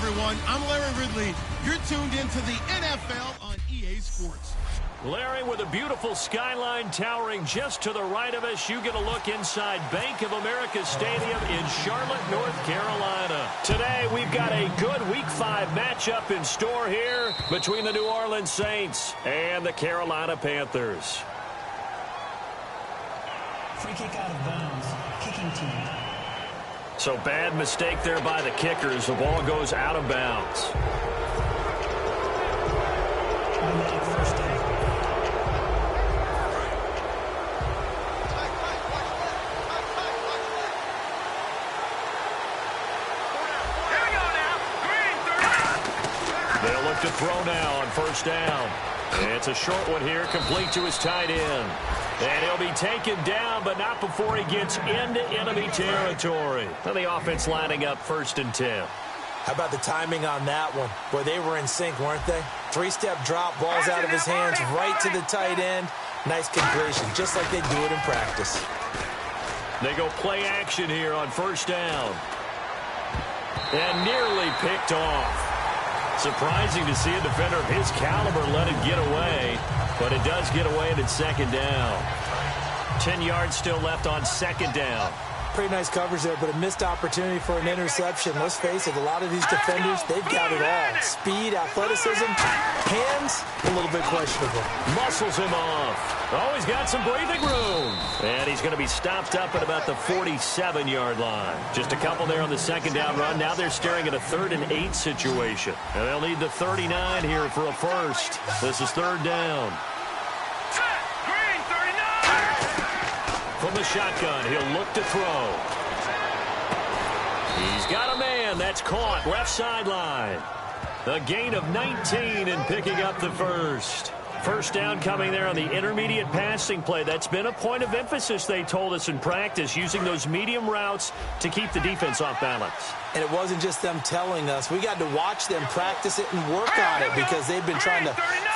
everyone. I'm Larry Ridley. You're tuned into the NFL on EA Sports. Larry, with a beautiful skyline towering just to the right of us, you get a look inside Bank of America Stadium in Charlotte, North Carolina. Today, we've got a good Week 5 matchup in store here between the New Orleans Saints and the Carolina Panthers. Free kick out of bounds. Kicking team. So bad mistake there by the kickers. The ball goes out of bounds. Automatic first down. They'll look to throw now on first down. It's a short one here, complete to his tight end. And he'll be taken down, but not before he gets into enemy territory. And the offense lining up 1st and 10. How about the timing on that one? Boy, they were in sync, weren't they? 3-step drop, balls out of his hands, right to the tight end. Nice completion, just like they do it in practice. They go play action here on first down. And nearly picked off. Surprising to see a defender of his caliber let it get away, but it does get away and it's 2nd down. 10 yards still left on 2nd down. Pretty nice coverage there, but a missed opportunity for an interception. Let's face it, a lot of these defenders, they've got it all. Speed, athleticism, hands, a little bit questionable. Muscles him off. Oh, he's got some breathing room. And he's going to be stopped up at about the 47-yard line. Just a couple there on the 2nd down run. Now they're staring at a 3rd and 8 situation. And they'll need the 39 here for a first. This is 3rd down. From the shotgun, he'll look to throw. He's got a man. That's caught. Left sideline. A gain of 19 and picking up the first. First down coming there on the intermediate passing play. That's been a point of emphasis, they told us in practice, using those medium routes to keep the defense off balance. And it wasn't just them telling us. We got to watch them practice it and work on it because they've been trying to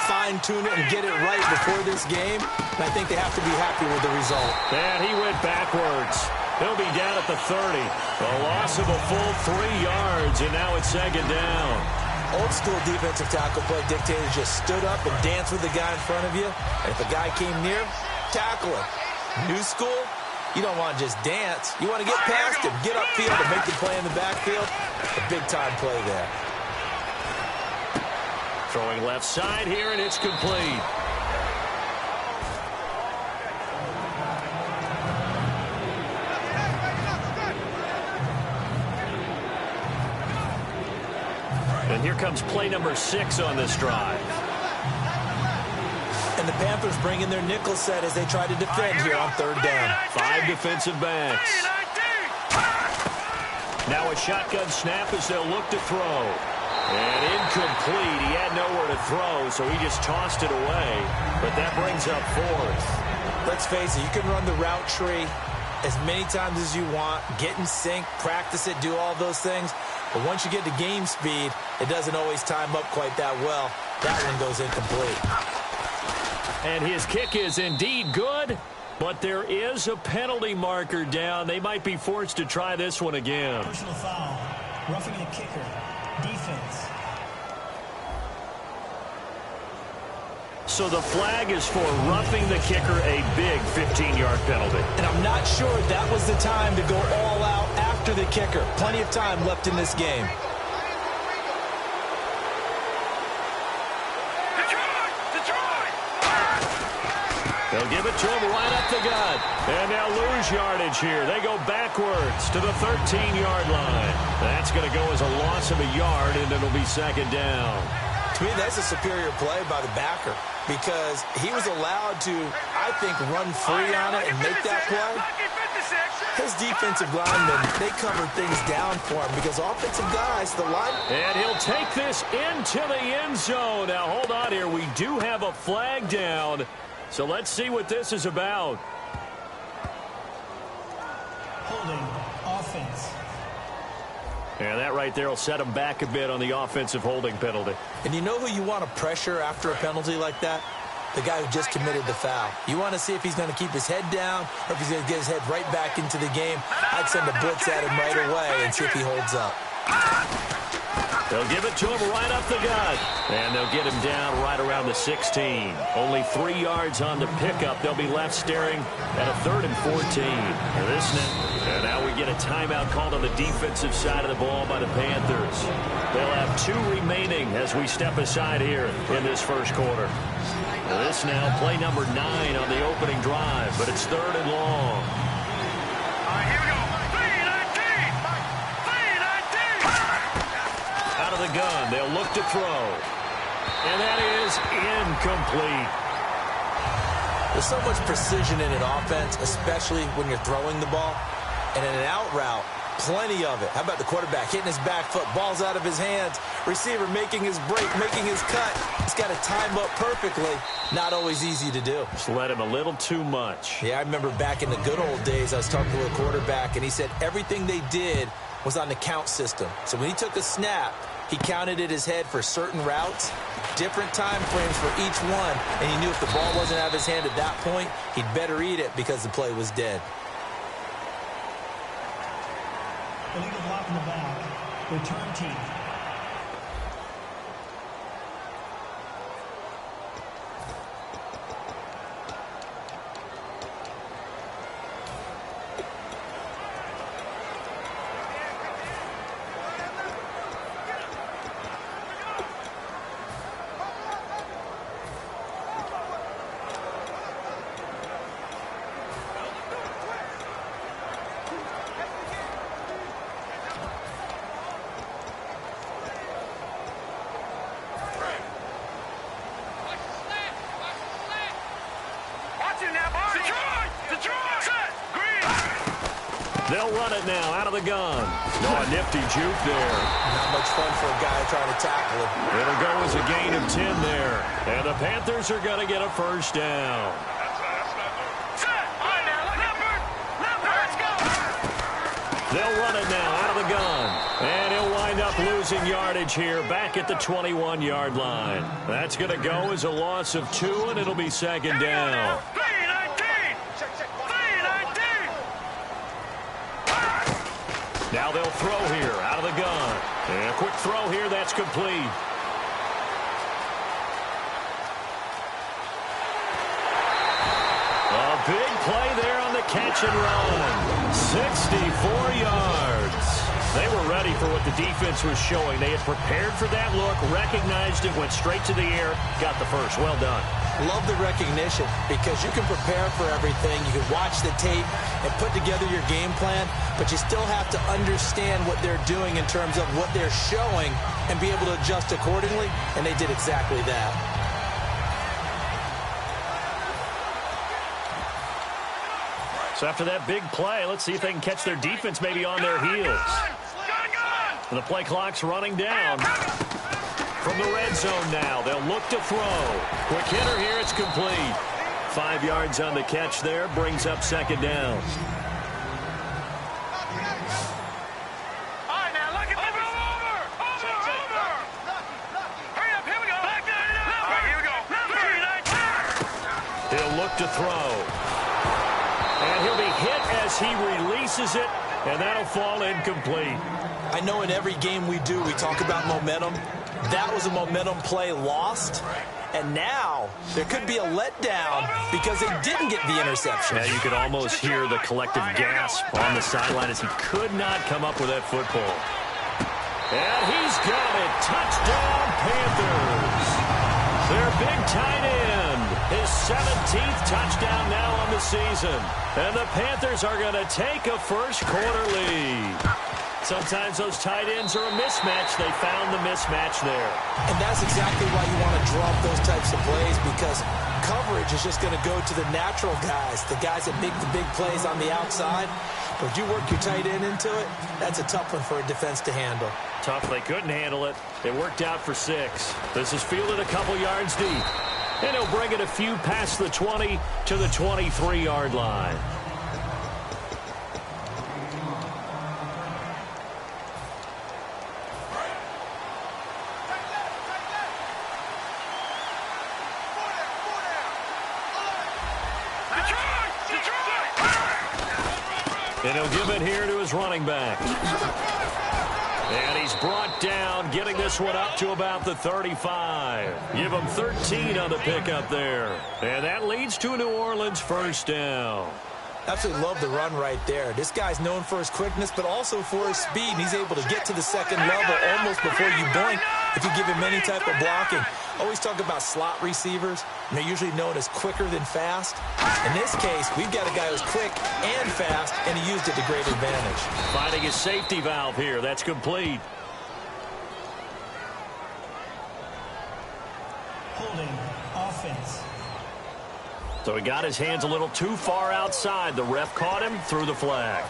fine-tune it and get it right before this game. And I think they have to be happy with the result. And he went backwards. He'll be down at the 30. A loss of a full 3 yards, and now it's 2nd down. Old-school defensive tackle play dictated just stood up and danced with the guy in front of you. And if the guy came near, tackle him. New school, you don't want to just dance. You want to get past him, get upfield, and make the play in the backfield. A big-time play there. Throwing left side here, and it's complete. And here comes play number 6 on this drive. And the Panthers bring in their nickel set as they try to defend here on 3rd down. 5 defensive backs. Now a shotgun snap as they'll look to throw. And incomplete. He had nowhere to throw, so he just tossed it away. But that brings up 4th. Let's face it, you can run the route tree as many times as you want, get in sync, practice it, do all those things. But once you get to game speed, it doesn't always time up quite that well. That one goes incomplete. And his kick is indeed good, but there is a penalty marker down. They might be forced to try this one again. Personal foul. Roughing the kicker. Defense. So the flag is for roughing the kicker, a big 15-yard penalty. And I'm not sure that was the time to go all out after the kicker. Plenty of time left in this game. They'll give it to him right up the gut. And they'll lose yardage here. They go backwards to the 13-yard line. That's going to go as a loss of a yard, and it'll be 2nd down. To me, that's a superior play by the backer because he was allowed to, I think, run free on it and make that play. His defensive linemen, they covered things down for him because offensive guys, the line. And he'll take this into the end zone. Now, hold on here. We do have a flag down. So let's see what this is about. Holding offense. And that right there will set him back a bit on the offensive holding penalty. And you know who you want to pressure after a penalty like that? The guy who just committed the foul. You want to see if he's going to keep his head down or if he's going to get his head right back into the game. I'd send a blitz at him right away and see if he holds up. They'll give it to him right up the gut. And they'll get him down right around the 16. Only 3 yards on the pickup. They'll be left staring at a 3rd and 14. And now we get a timeout called on the defensive side of the ball by the Panthers. They'll have 2 remaining as we step aside here in this first quarter. This now play number 9 on the opening drive, but it's 3rd and long. Out of the gun, they'll look to throw. And that is incomplete. There's so much precision in an offense, especially when you're throwing the ball. And in an out route, plenty of it. How about the quarterback hitting his back foot, ball's out of his hands, receiver making his break, making his cut. He's got to time up perfectly. Not always easy to do. Just let him a little too much. Yeah, I remember back in the good old days, I was talking to a quarterback, and he said everything they did was on the count system. So when he took a snap, he counted in his head for certain routes, different time frames for each one, and he knew if the ball wasn't out of his hand at that point, he'd better eat it because the play was dead. Illegal block in the back. Return team. They'll run it now out of the gun. No, a nifty juke there. Not much fun for a guy trying to tackle him. It'll go as a gain of 10 there. And the Panthers are going to get a first down. They'll run it now out of the gun. And he'll wind up losing yardage here back at the 21-yard line. That's going to go as a loss of 2, and it'll be second down. Now they'll throw here out of the gun. And a quick throw here, that's complete. A big play there on the catch and run. 64 yards. They were ready for what the defense was showing. They had prepared for that look, recognized it, went straight to the air, got the first. Well done. Love the recognition because you can prepare for everything. You can watch the tape and put together your game plan, but you still have to understand what they're doing in terms of what they're showing and be able to adjust accordingly, and they did exactly that. So after that big play, let's see if they can catch their defense maybe on their heels. And the play clock's running down. From the red zone now, they'll look to throw. Quick hitter here, it's complete. 5 yards on the catch there, brings up second down. He'll look to throw. And he'll be hit as he releases it, and that'll fall incomplete. I know in every game we do, we talk about momentum. That was a momentum play lost. And now there could be a letdown because they didn't get the interception. Yeah, you could almost hear the collective gasp on the sideline as he could not come up with that football. And he's got it. Touchdown, Panthers. Their big tight end. His 17th touchdown now on the season. And the Panthers are going to take a first quarter lead. Sometimes those tight ends are a mismatch. They found the mismatch there. And that's exactly why you want to draw up those types of plays, because coverage is just going to go to the natural guys, the guys that make the big plays on the outside. But if you work your tight end into it, that's a tough one for a defense to handle. Tough. They couldn't handle it. It worked out for 6. This is fielded a couple yards deep. And he'll bring it a few past the 20 to the 23-yard line. And he'll give it here to his running back. And he's brought down, getting this one up to about the 35. Give him 13 on the pickup there. And that leads to a New Orleans first down. Absolutely love the run right there. This guy's known for his quickness, but also for his speed. And he's able to get to the second level almost before you blink if you give him any type of blocking. Always talk about slot receivers, and they're usually known as quicker than fast. In this case, we've got a guy who's quick and fast, and he used it to great advantage. Finding his safety valve here. That's complete. Holding offense. So he got his hands a little too far outside. The ref caught him, threw the flag.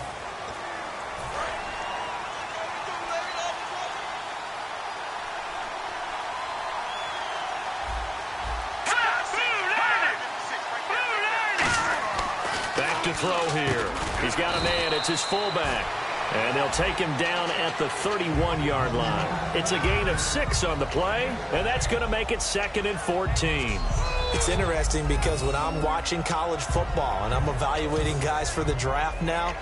Back to throw here. He's got a man. It's his fullback. And they'll take him down at the 31-yard line. It's a gain of 6 on the play, and that's going to make it 2nd and 14. It's interesting because when I'm watching college football and I'm evaluating guys for the draft now,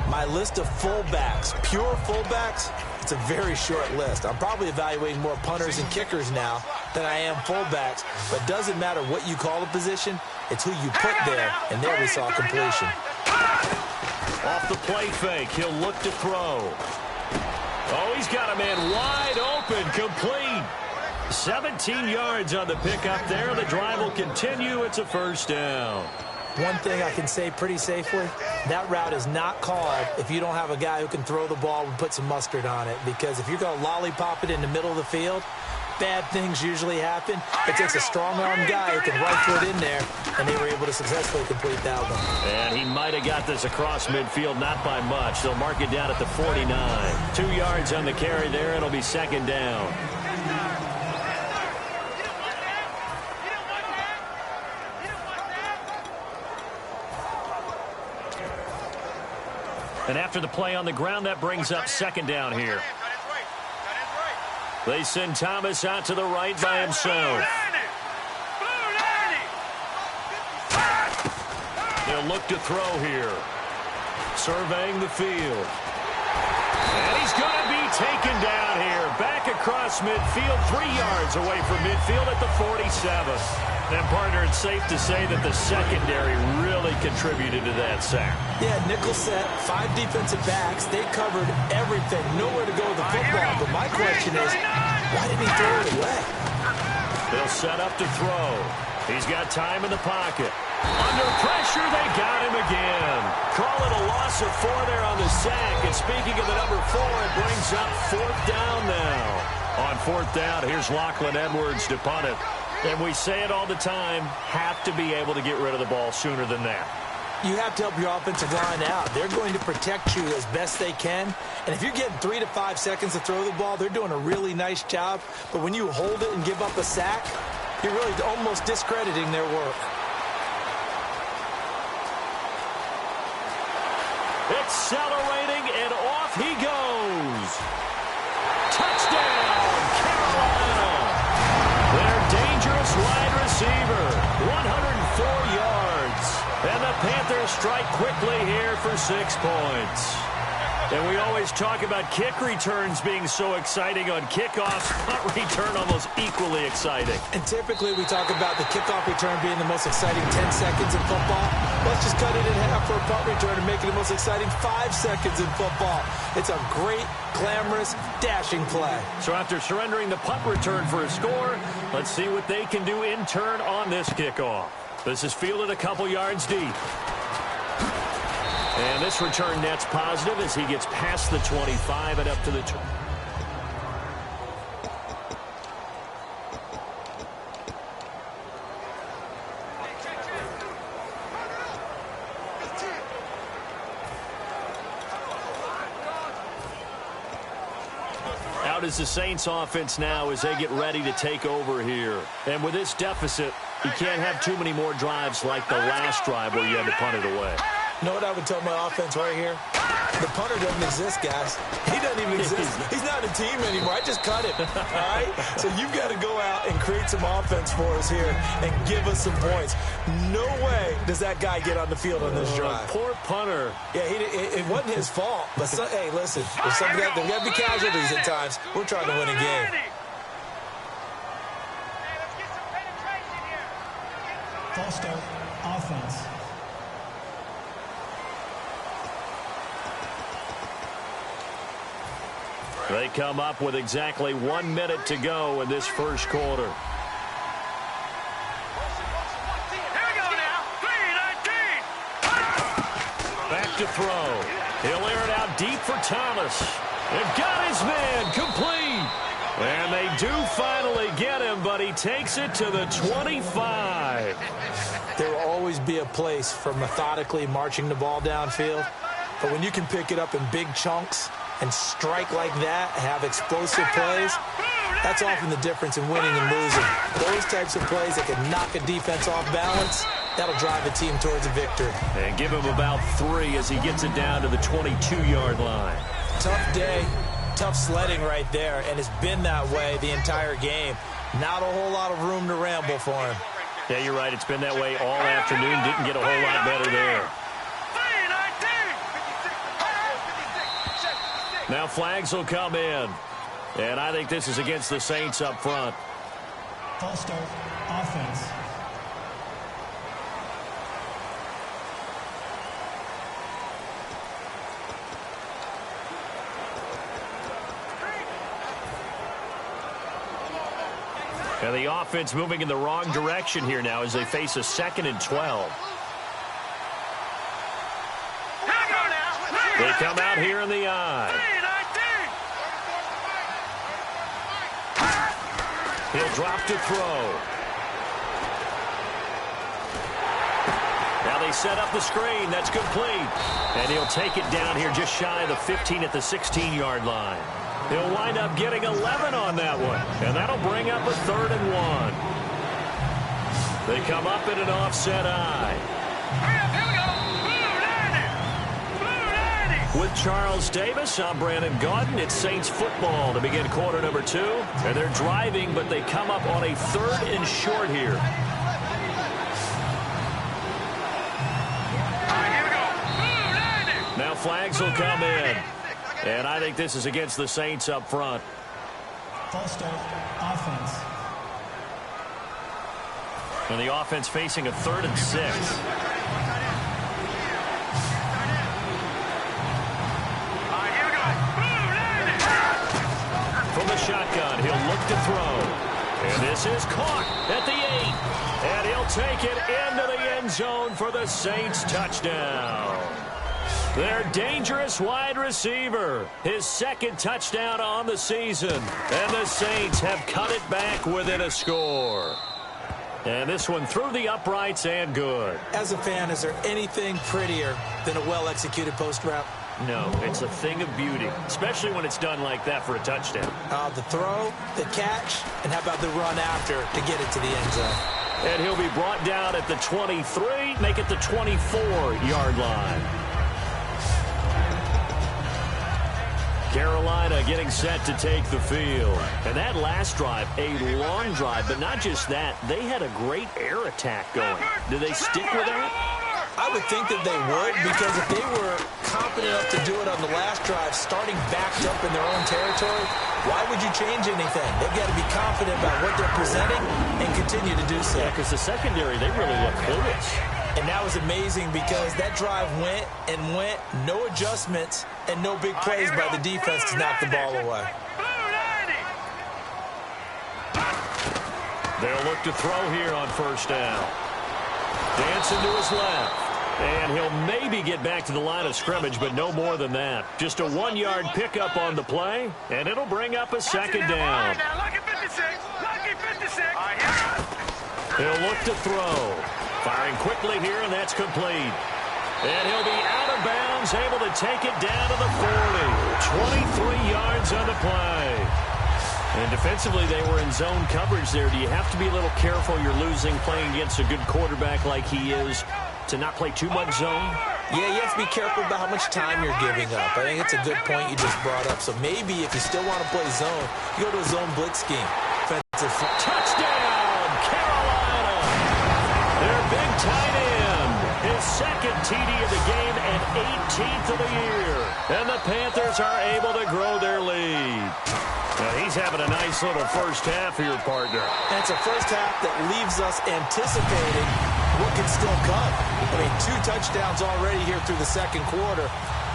my list of fullbacks, pure fullbacks, it's a very short list. I'm probably evaluating more punters and kickers now than I am fullbacks, but it doesn't matter what you call the position, it's who you put there, and there we saw completion. Off the play fake, he'll look to throw. Oh, he's got a man wide open, complete. 17 yards on the pickup there. The drive will continue. It's a first down. One thing I can say pretty safely, that route is not called if you don't have a guy who can throw the ball and put some mustard on it. Because if you're going to lollipop it in the middle of the field, bad things usually happen. It takes a strong-arm guy who can right foot in there, and they were able to successfully complete that one. And he might have got this across midfield, not by much. They'll mark it down at the 49. 2 yards on the carry there. It'll be 2nd down. And after the play on the ground, that brings up 2nd down here. They send Thomas out to the right by himself. They'll look to throw here. Surveying the field. And he's going to be taken down here. Back across midfield, 3 yards away from midfield at the 47. And, partner, it's safe to say that the secondary really contributed to that sack. Yeah, nickel set, 5 defensive backs. They covered everything. Nowhere to go with the football. But my question is, why didn't he throw it away? They'll set up to throw. He's got time in the pocket. Under pressure, they got him again. Call it a loss of 4 there on the sack. And speaking of the number 4, it brings up 4th down now. On 4th down, here's Lachlan Edwards to punt it. And we say it all the time, have to be able to get rid of the ball sooner than that. You have to help your offensive line out. They're going to protect you as best they can. And if you're getting 3 to 5 seconds to throw the ball, they're doing a really nice job. But when you hold it and give up a sack, you're really almost discrediting their work. Accelerating, and off he goes. Touchdown, Carolina. Their dangerous wide receiver, 104 yards. And the Panthers strike quickly here for 6 points. And we always talk about kick returns being so exciting on kickoffs. Punt return almost equally exciting. And typically we talk about the kickoff return being the most exciting 10 seconds in football. Let's just cut it in half for a punt return and make it the most exciting 5 seconds in football. It's a great, glamorous, dashing play. So after surrendering the punt return for a score, let's see what they can do in turn on this kickoff. This is fielded a couple yards deep. And this return net's positive as he gets past the 25 and up to the 20. Out is the Saints offense now as they get ready to take over here. And with this deficit, you can't have too many more drives like the last drive where you had to punt it away. You know what I would tell my offense right here? The punter doesn't exist, guys. He doesn't even exist. He's not in the team anymore. I just cut him, all right? So you've got to go out and create some offense for us here and give us some points. No way does that guy get on the field on this drive. Poor punter. Yeah, it wasn't his fault. But, hey, listen, there's got to be casualties at times. We're trying to win a game. False start, offense. They come up with exactly 1 minute to go in this first quarter. Back to throw. He'll air it out deep for Thomas. They've got his man complete. And they do finally get him, but he takes it to the 25. There will always be a place for methodically marching the ball downfield. But when you can pick it up in big chunks and strike like that, have explosive plays, that's often the difference in winning and losing. Those types of plays that can knock a defense off balance, that'll drive a team towards a victory. And give him about 3 as he gets it down to the 22-yard line. Tough day, tough sledding right there, and it's been that way the entire game. Not a whole lot of room to ramble for him. Yeah, you're right. It's been that way all afternoon. Didn't get a whole lot better there. Now flags will come in. And I think this is against the Saints up front. False start, offense. And the offense moving in the wrong direction here now as they face a 2nd and 12. They come out here in the eye. He'll drop to throw. Now they set up the screen. That's complete. And he'll take it down here just shy of the 15 at the 16-yard line. He'll wind up getting 11 on that one. And that'll bring up a 3rd and 1. They come up in an offset eye. With Charles Davis, I'm Brandon Gaudin. It's Saints football to begin quarter number 2. And they're driving, but they come up on a 3rd and short here. Now flags will come in. And I think this is against the Saints up front. False start, offense. And the offense facing a 3rd and 6. From the shotgun, he'll look to throw. And this is caught at the 8. And he'll take it into the end zone for the Saints touchdown. Their dangerous wide receiver. His 2nd touchdown on the season. And the Saints have cut it back within a score. And this one through the uprights and good. As a fan, is there anything prettier than a well-executed post route? No, it's a thing of beauty, especially when it's done like that for a touchdown. The throw, the catch, and how about the run after to get it to the end zone? And he'll be brought down at the 23, make it the 24-yard line. Carolina getting set to take the field. And that last drive, a long drive, but not just that, they had a great air attack going. Do they stick with that? I would think that they would, because if they were confident enough to do it on the last drive, starting backed up in their own territory, why would you change anything? They've got to be confident about what they're presenting and continue to do so. Yeah, because the secondary, they really look clueless. And that was amazing because that drive went and went, no adjustments, and no big plays by the defense to knock the ball away. They'll look to throw here on 1st down. Dancing to his left. And he'll maybe get back to the line of scrimmage, but no more than that. Just a 1-yard pickup on the play, and it'll bring up a 2nd down. He'll look to throw. Firing quickly here, and that's complete. And he'll be out of bounds, able to take it down to the 40. 23 yards on the play. And defensively, they were in zone coverage there. Do you have to be a little careful? You're losing playing against a good quarterback like he is to not play too much zone? Yeah, you have to be careful about how much time you're giving up. I think it's a good point you just brought up. So maybe if you still want to play zone, you go to a zone blitz scheme. Touchdown, Carolina! Their big tight end, his second TD of the game and 18th of the year. And the Panthers are able to grow their lead. Now he's having a nice little first half here, partner. And it's a first half that leaves us anticipating what could still come. I mean, 2 touchdowns already here through the second quarter.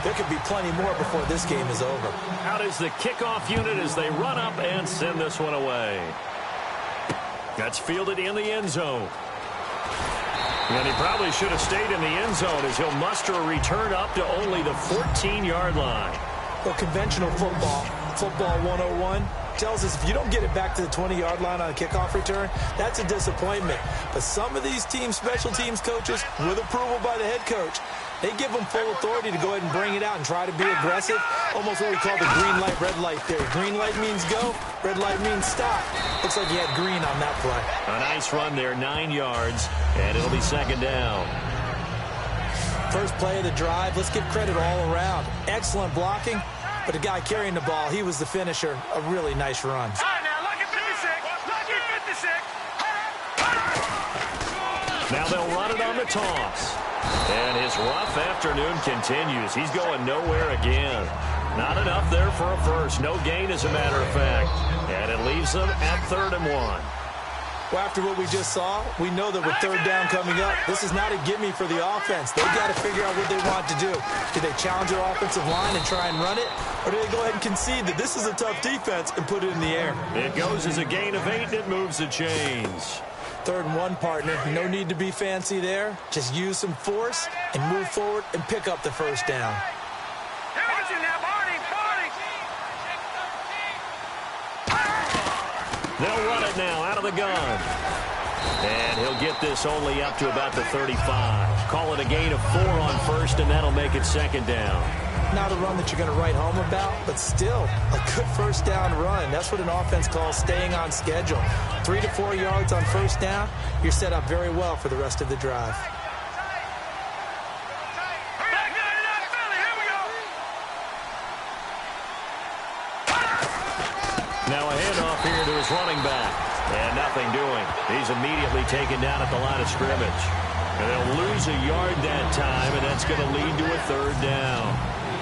There could be plenty more before this game is over. Out is the kickoff unit as they run up and send this one away. That's fielded in the end zone. And he probably should have stayed in the end zone as he'll muster a return up to only the 14-yard line. Well, conventional football 101, tells us if you don't get it back to the 20-yard line on a kickoff return, that's a disappointment. But some of these teams, special teams coaches, with approval by the head coach, they give them full authority to go ahead and bring it out and try to be aggressive. Almost what we call the green light, red light theory. Green light means go, red light means stop. Looks like he had green on that play. A nice run there, 9 yards, and it'll be second down. First play of the drive, let's give credit all around. Excellent blocking, but the guy carrying the ball, he was the finisher. A really nice run. All right, now, look at 56. Look at 56. Now they'll run it on the toss. And his rough afternoon continues. He's going nowhere again. Not enough there for a first. No gain, as a matter of fact. And it leaves them at 3rd and 1. Well, after what we just saw, we know that with 3rd down coming up, this is not a gimme for the offense. They've got to figure out what they want to do. Do they challenge their offensive line and try and run it? Or do they go ahead and concede that this is a tough defense and put it in the air? It goes as a gain of 8, and it moves the chains. 3rd and 1, partner. No need to be fancy there. Just use some force and move forward and pick up the first down. They'll run it now out of the gun. And he'll get this only up to about the 35. Call it a gain of 4 on first, and that'll make it second down. Not a run that you're going to write home about, but still a good first down run. That's what an offense calls staying on schedule. 3 to 4 yards on first down, you're set up very well for the rest of the drive. Now a handoff here to his running back. And nothing doing. He's immediately taken down at the line of scrimmage. And they'll lose a yard that time, and that's going to lead to a 3rd down.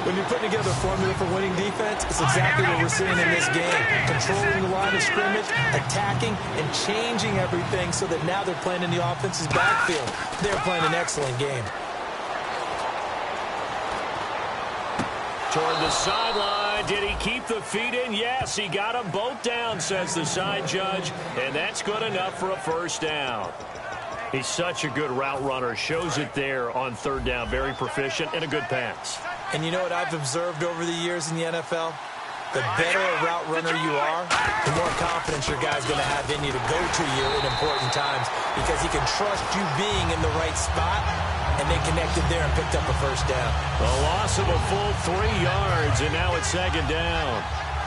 When you're putting together a formula for winning defense, it's exactly what we're seeing in this game. Controlling the line of scrimmage, attacking, and changing everything so that now they're playing in the offense's backfield. They're playing an excellent game. Toward the sideline. Did he keep the feet in? Yes, he got them both down, says the side judge. And that's good enough for a first down. He's such a good route runner. Shows it there on 3rd down. Very proficient and a good pass. And you know what I've observed over the years in the NFL? The better a route runner you are, the more confidence your guy's going to have in you to go to you in important times because he can trust you being in the right spot, and they connected there and picked up a first down. A loss of a full 3 yards, and now it's second down.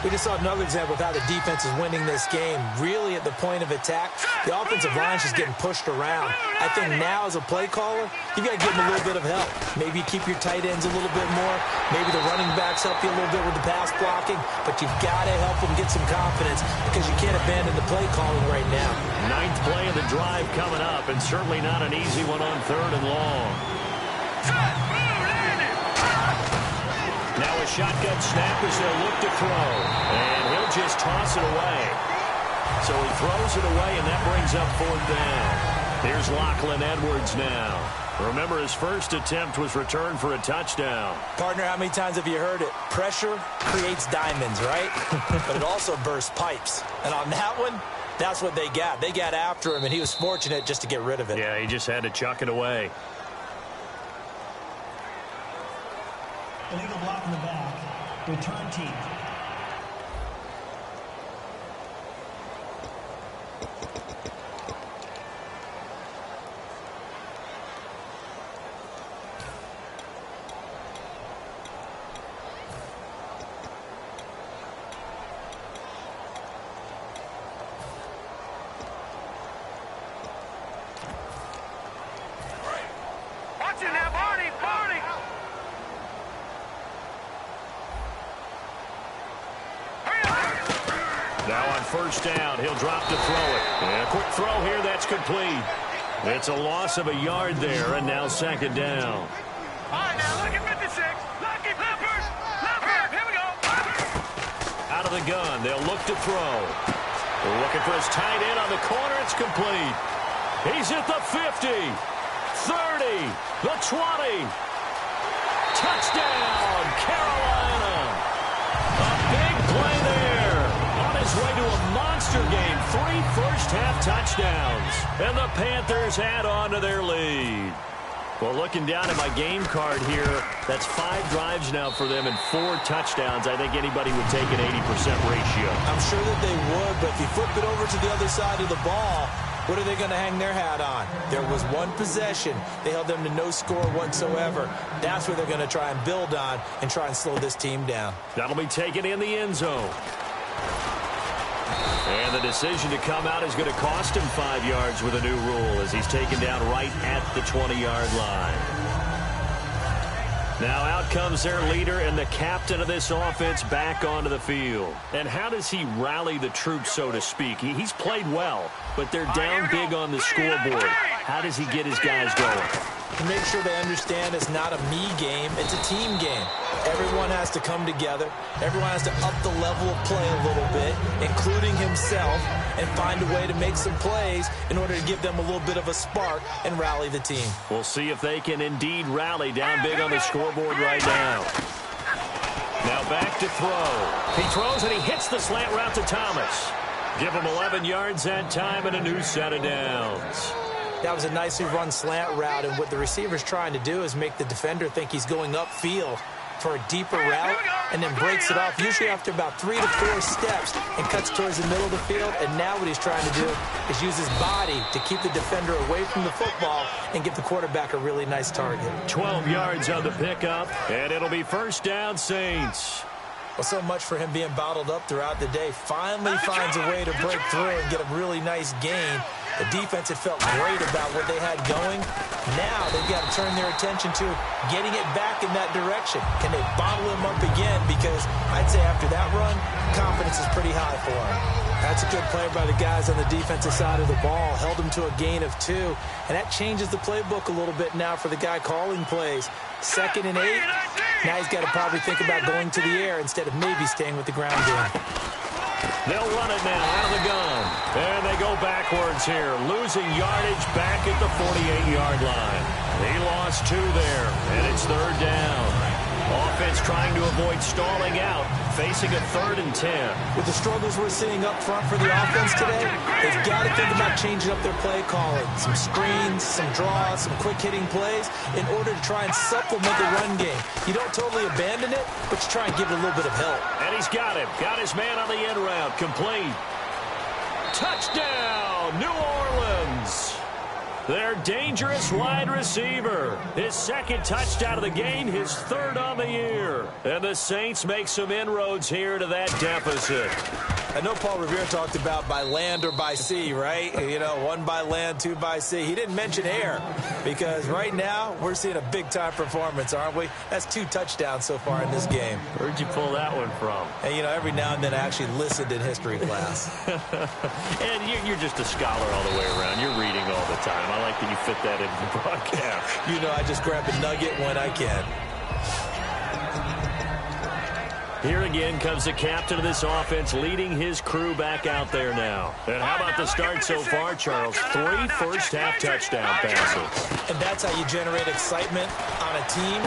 We just saw another example of how the defense is winning this game. Really at the point of attack, the offensive line's just getting pushed around. I think now as a play caller, you've got to give them a little bit of help. Maybe keep your tight ends a little bit more. Maybe the running backs help you a little bit with the pass blocking. But you've got to help them get some confidence because you can't abandon the play calling right now. 9th play of the drive coming up, and certainly not an easy one on 3rd and long. Now a shotgun snap as they'll look to throw. And he'll just toss it away. So he throws it away, and that brings up 4th down. Here's Lachlan Edwards now. Remember, his first attempt was returned for a touchdown. Partner, how many times have you heard it? Pressure creates diamonds, right? But it also bursts pipes. And on that one, that's what they got. They got after him, and he was fortunate just to get rid of it. Yeah, he just had to chuck it away. Illegal block in the back. Return team. Watch it now, Barney! Now on first down, he'll drop to throw it. And a quick throw here, that's complete. It's a loss of a yard there, and now second down. All right, now look at 56. Lucky Leopard. Leopard. Here we go. Out of the gun, they'll look to throw. They're looking for his tight end on the corner. It's complete. He's at the 50, 30, the 20. Touchdown, Carolina. A big play there. On his way to a monster game. 3 first-half touchdowns. And the Panthers add on to their lead. Well, looking down at my game card here, that's 5 drives now for them and 4 touchdowns. I think anybody would take an 80% ratio. I'm sure that they would, but if you flip it over to the other side of the ball, what are they going to hang their hat on? There was one possession. They held them to no score whatsoever. That's what they're going to try and build on and try and slow this team down. That'll be taken in the end zone. And the decision to come out is going to cost him 5 yards with a new rule as he's taken down right at the 20-yard line. Now out comes their leader and the captain of this offense back onto the field. And how does he rally the troops, so to speak? He's played well, but they're down big on the scoreboard. How does he get his guys going? To make sure they understand it's not a me game, it's a team game. Everyone has to come together. Everyone has to up the level of play a little bit, including himself, and find a way to make some plays in order to give them a little bit of a spark and rally the team. We'll see if they can indeed rally down big on the scoreboard right now. Now back to throw. He throws and he hits the slant route to Thomas. Give him 11 yards that time and a new set of downs. That was a nicely run slant route, and what the receiver's trying to do is make the defender think he's going upfield for a deeper route and then breaks it off, usually after about 3 to 4 steps, and cuts towards the middle of the field. And now what he's trying to do is use his body to keep the defender away from the football and give the quarterback a really nice target. 12 yards on the pickup, and it'll be first down, Saints. Well, so much for him being bottled up throughout the day. Finally finds a way to break through and get a really nice gain. The defense had felt great about what they had going. Now they've got to turn their attention to getting it back in that direction. Can they bottle him up again? Because I'd say after that run, confidence is pretty high for him. That's a good play by the guys on the defensive side of the ball. Held him to a gain of 2. And that changes the playbook a little bit now for the guy calling plays. 2nd and 8. Now he's got to probably think about going to the air instead of maybe staying with the ground game. They'll run it now out of the gun. And they go backwards here, losing yardage back at the 48-yard line. He lost 2 there, and it's 3rd down. Offense trying to avoid stalling out, facing a 3rd and 10. With the struggles we're seeing up front for the offense today, they've got to think about changing up their play calling. Some screens, some draws, some quick-hitting plays in order to try and supplement the run game. You don't totally abandon it, but you try and give it a little bit of help. And he's got him. Got his man on the end route. Complete. Touchdown, New Orleans. Their dangerous wide receiver. His 2nd touchdown of the game, his 3rd on the year. And the Saints make some inroads here to that deficit. I know Paul Revere talked about by land or by sea, right? You know, 1 by land, 2 by sea. He didn't mention air because right now we're seeing a big-time performance, aren't we? That's 2 touchdowns so far in this game. Where'd you pull that one from? And, you know, every now and then I actually listened in history class. And you're just a scholar all the way around. You're reading all the time. I like that you fit that into the broadcast. You know, I just grab a nugget when I can. Here again comes the captain of this offense leading his crew back out there now. And how about the start so far, Charles? 3 first-half touchdown passes. And that's how you generate excitement on a team.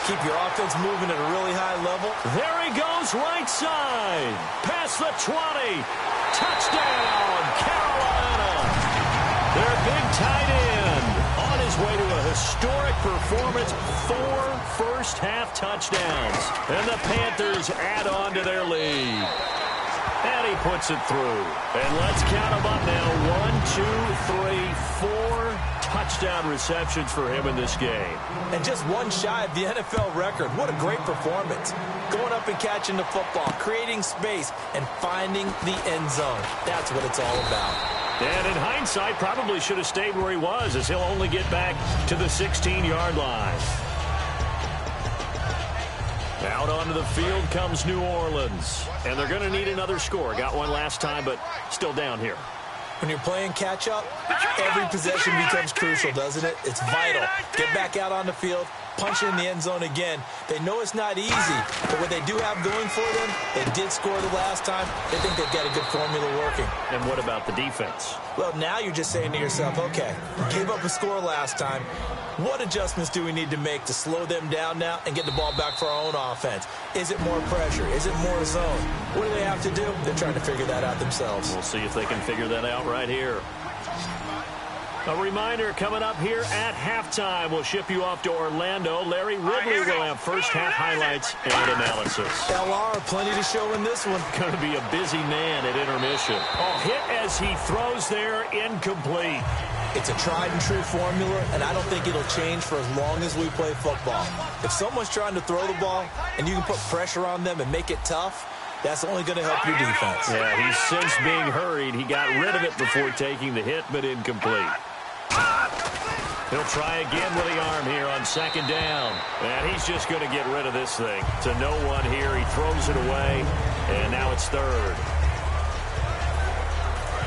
Keep your offense moving at a really high level. There he goes, right side. Past the 20. Touchdown, Carolina. Their big tight end on his way to a historic performance. 4 first-half touchdowns. And the Panthers add on to their lead. And he puts it through. And let's count them up now. 1, 2, 3, 4 touchdown receptions for him in this game. And just 1 shy of the NFL record. What a great performance. Going up and catching the football, creating space, and finding the end zone. That's what it's all about. And in hindsight, probably should have stayed where he was, as he'll only get back to the 16-yard line. Out onto the field comes New Orleans. And they're going to need another score. Got one last time, but still down here. When you're playing catch-up, every possession becomes crucial, doesn't it? It's vital. Get back out on the field, punch it in the end zone again. They know it's not easy, but what they do have going for them, they did score the last time. They think they've got a good formula working. And what about the defense? Well, now you're just saying to yourself, okay, gave up a score last time. What adjustments do we need to make to slow them down now and get the ball back for our own offense? Is it more pressure? Is it more zone? What do they have to do? They're trying to figure that out themselves. We'll see if they can figure that out right here. A reminder coming up here at halftime. We'll ship you off to Orlando. Larry Ridley will have first-half highlights and analysis. LR, plenty to show in this one. Going to be a busy man at intermission. Oh, hit as he throws there, incomplete. It's a tried-and-true formula, and I don't think it'll change for as long as we play football. If someone's trying to throw the ball and you can put pressure on them and make it tough, that's only going to help your defense. Yeah, he's since being hurried. He got rid of it before taking the hit, but incomplete. He'll try again with the arm here on second down. And he's just going to get rid of this thing. To no one here. He throws it away, and now it's third.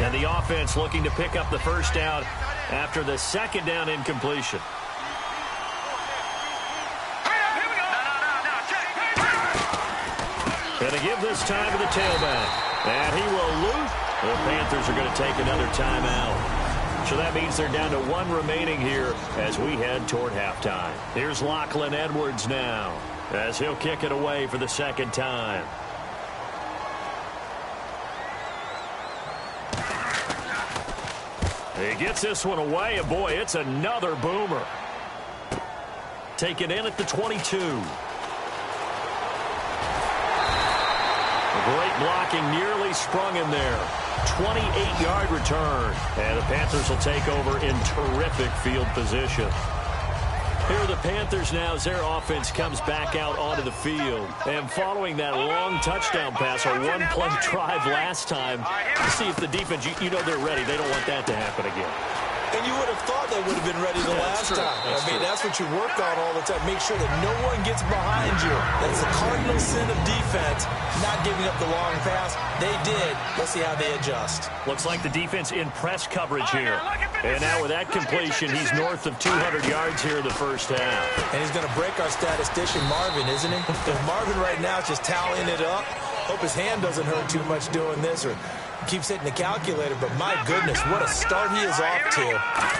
And the offense looking to pick up the first down after the second down incompletion. And to give this time to the tailback. And he will lose. The Panthers are going to take another timeout. So that means they're down to one remaining here as we head toward halftime. Here's Lachlan Edwards now as he'll kick it away for the second time. He gets this one away, and boy, it's another boomer. Taken in at the 22. Great blocking, nearly sprung in there. 28-yard return. And the Panthers will take over in terrific field position. Here are the Panthers now as their offense comes back out onto the field. And following that long touchdown pass, or one-play drive last time, to see if the defense, you know they're ready. They don't want that to happen again. And you would have thought they would have been ready the last time. That's what you work on all the time. Make sure that no one gets behind you. That's the cardinal sin of defense, not giving up the long pass. They did. Let's see how they adjust. Looks like the defense in press coverage here. And now with that completion, he's north of 200 yards here in the first half. And he's going to break our statistician, Marvin, isn't he? Because Marvin right now is just tallying it up. Hope his hand doesn't hurt too much doing this, or keeps hitting the calculator, but my goodness, what a start he is off to.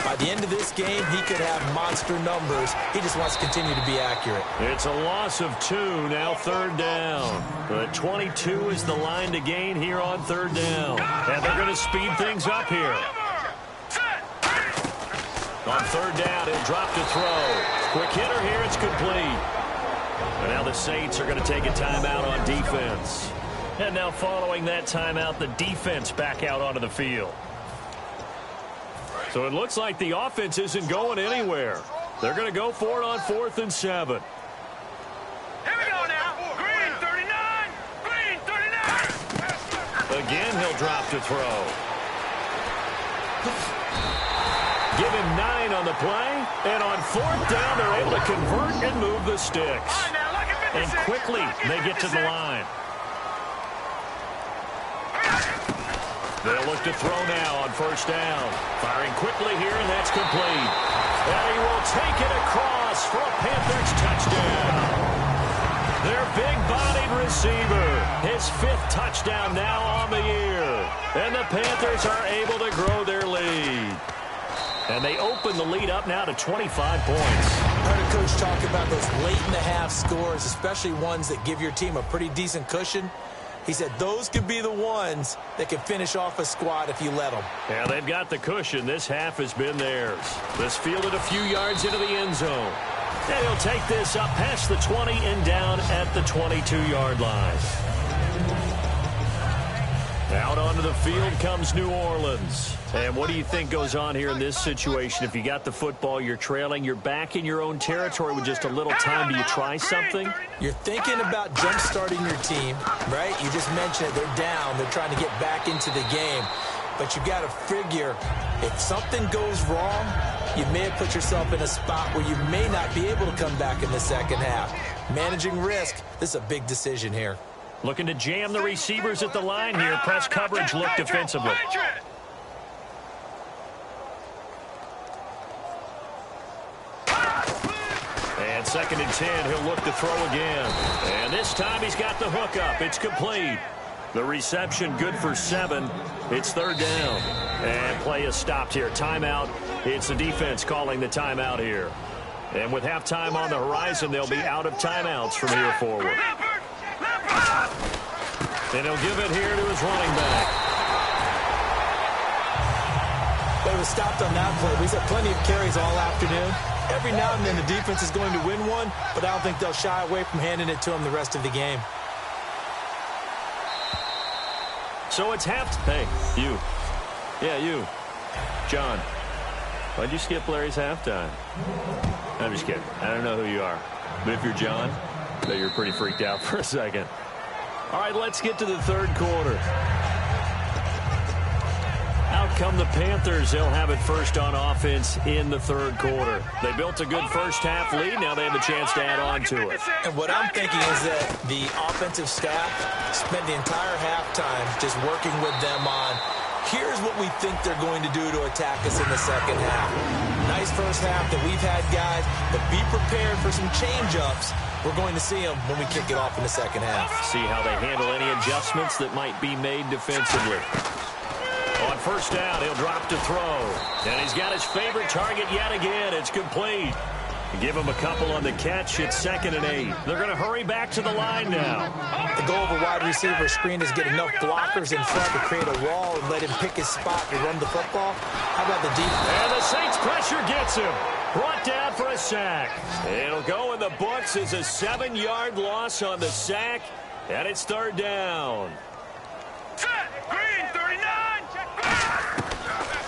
By the end of this game, he could have monster numbers. He just wants to continue to be accurate. It's a loss of 2, now third down. But 22 is the line to gain here on third down. And they're going to speed things up here. On third down, he'll drop to throw. Quick hitter here, it's complete. And now the Saints are going to take a timeout on defense. And now following that timeout, the defense back out onto the field. So it looks like the offense isn't going anywhere. They're going to go for it on 4th and 7. Here we go now. Green 39. Green 39. Again, he'll drop to throw. Give him 9 on the play. And on 4th down, they're able to convert and move the sticks. And quickly, they get to the line. They'll look to throw now on 1st down. Firing quickly here, and that's complete. And he will take it across for a Panthers touchdown. Their big-bodied receiver. His 5th touchdown now on the year. And the Panthers are able to grow their lead. And they open the lead up now to 25 points. I heard a coach talk about those late-in-the-half scores, especially ones that give your team a pretty decent cushion. He said those could be the ones that can finish off a squad if you let them. Yeah, they've got the cushion. This half has been theirs. This fielded a few yards into the end zone. And he'll take this up past the 20 and down at the 22-yard line. Out onto the field comes New Orleans. And what do you think goes on here in this situation? If you got the football, you're trailing, you're back in your own territory with just a little time. Do you try something? You're thinking about jump-starting your team, right? You just mentioned it. They're down. They're trying to get back into the game. But you got to figure, if something goes wrong, you may have put yourself in a spot where you may not be able to come back in the second half. managing risk. This is a big decision here. Looking to jam the receivers at the line here. Press coverage look defensively. And 2nd and 10, he'll look to throw again. And this time he's got the hook up. It's complete. The reception good for 7. It's 3rd down. And play is stopped here. Timeout. It's the defense calling the timeout here. And with halftime on the horizon, they'll be out of timeouts from here forward. And he'll give it here to his running back. But it was stopped on that play. We've had plenty of carries all afternoon. Every now and then the defense is going to win one, but I don't think they'll shy away from handing it to him the rest of the game. So it's Hey, you. Yeah, you. John. Why'd you skip Larry's halftime? I'm just kidding. I don't know who you are. But if you're John, I bet you're pretty freaked out for a second. All right, let's get to the 3rd quarter. Out come the Panthers. They'll have it first on offense in the 3rd quarter. They built a good first-half lead. Now they have a chance to add on to it. And what I'm thinking is that the offensive staff spent the entire halftime just working with them on, here's what we think they're going to do to attack us in the 2nd half. Nice first half that we've had, guys, but be prepared for some change-ups. We're going to see them when we kick it off in the 2nd half. See how they handle any adjustments that might be made defensively. On 1st down, he'll drop to throw. And he's got his favorite target yet again. It's complete. Give him a couple on the catch. It's 2nd and 8. They're going to hurry back to the line now. The goal of a wide receiver screen is get enough blockers in front to create a wall and let him pick his spot to run the football. How about the defense? And the Saints pressure gets him. Brought down for a sack. It'll go in the books as a 7-yard loss on the sack. And it's 3rd down. Green, 39.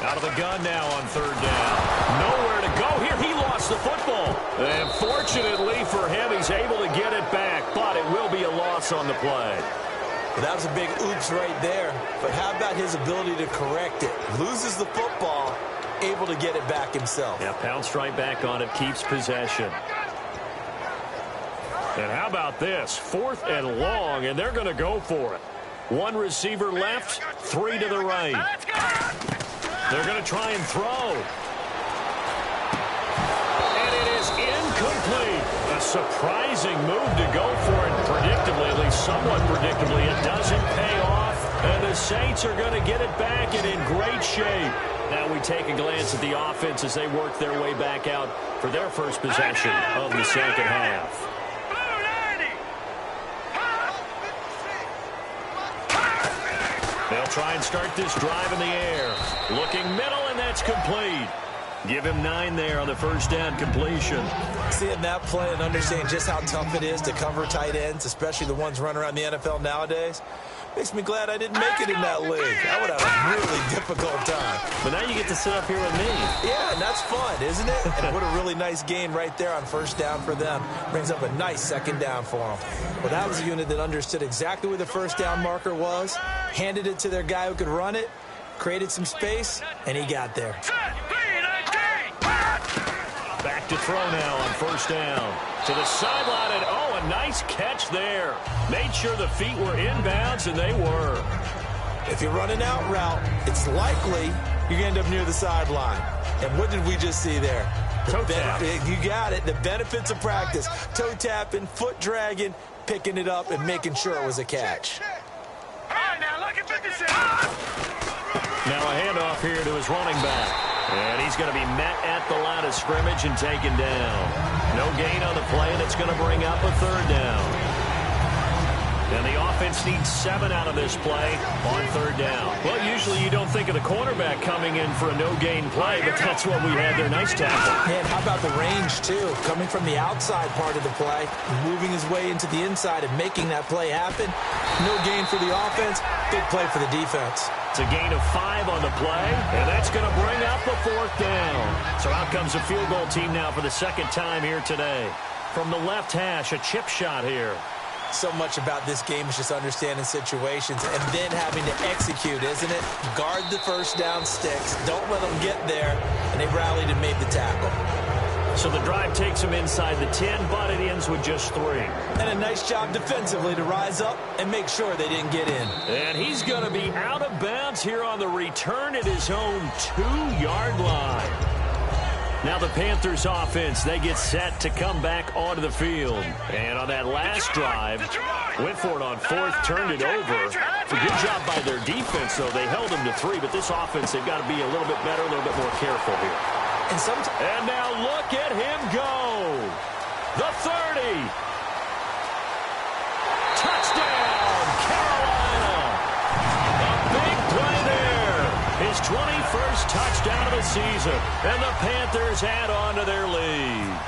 Out of the gun now on 3rd down. Nowhere to go here. He lost the football. And fortunately for him, he's able to get it back. But it will be a loss on the play. Well, that was a big oops right there. But how about his ability to correct it? Loses the football, able to get it back himself. Yeah, pounced right back on it, keeps possession. And how about this? 4th and long, and they're going to go for it. 1 receiver left, 3 to the right. They're going to try and throw. And it is incomplete. A surprising move to go for it predictably, at least somewhat predictably. It doesn't pay off, and the Saints are going to get it back and in great shape. Now we take a glance at the offense as they work their way back out for their first possession of the 2nd half. They'll try and start this drive in the air. Looking middle, and that's complete. Give him 9 there on the 1st down completion. Seeing that play and understanding just how tough it is to cover tight ends, especially the ones running around the NFL nowadays, makes me glad I didn't make it in that league. I would have a really difficult time. But now you get to sit up here with me. Yeah, and that's fun, isn't it? And what a really nice gain right there on 1st down for them. Brings up a nice 2nd down for them. Well, that was a unit that understood exactly where the 1st down marker was, handed it to their guy who could run it, created some space, and he got there. Back to throw now on 1st down. To the sideline, and oh, a nice catch there. Made sure the feet were inbounds, and they were. If you run an out route, it's likely you're going to end up near the sideline. And what did we just see there? Toe tap. You got it. The benefits of practice. Toe tapping, foot dragging, picking it up, and making sure it was a catch. All right, now look at 56. Now a handoff here to his running back. And he's going to be met at the line of scrimmage and taken down. No gain on the play, and it's going to bring up a 3rd down. And the offense needs 7 out of this play on 3rd down. Well, usually you don't think of the cornerback coming in for a no-gain play, but that's what we had there. Nice tackle. And how about the range, too? Coming from the outside part of the play, moving his way into the inside and making that play happen. No gain for the offense, big play for the defense. It's a gain of 5 on the play, and that's going to bring up a 4th down. So out comes a field goal team now for the 2nd time here today. From the left hash, a chip shot here. So much about this game is just understanding situations and then having to execute, isn't it? Guard the 1st down sticks. Don't let them get there. And they rallied and made the tackle. So the drive takes them inside the 10, but it ends with just 3. And a nice job defensively to rise up and make sure they didn't get in. And he's going to be out of bounds here on the return at his own 2-yard line. Now the Panthers offense, they get set to come back onto the field. And on that last drive, went for it on 4th, turned it over. It's a good job by their defense, though. They held them to 3, but this offense, they've got to be a little bit better, a little bit more careful here. And now look at him go. The 30. Touchdown, Carolina. A big play there. His 21st touchdown of the season. And the Panthers add on to their lead.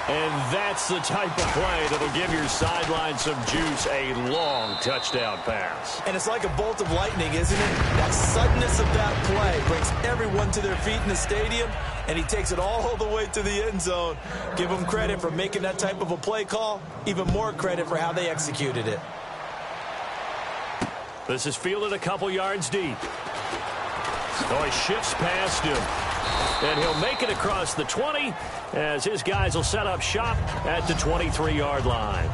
And that's the type of play that'll give your sideline some juice, a long touchdown pass. And it's like a bolt of lightning, isn't it? That suddenness of that play brings everyone to their feet in the stadium, and he takes it all the way to the end zone. Give him credit for making that type of a play call. Even more credit for how they executed it. This is fielded a couple yards deep. So he shifts past him. And he'll make it across the 20 as his guys will set up shop at the 23-yard line.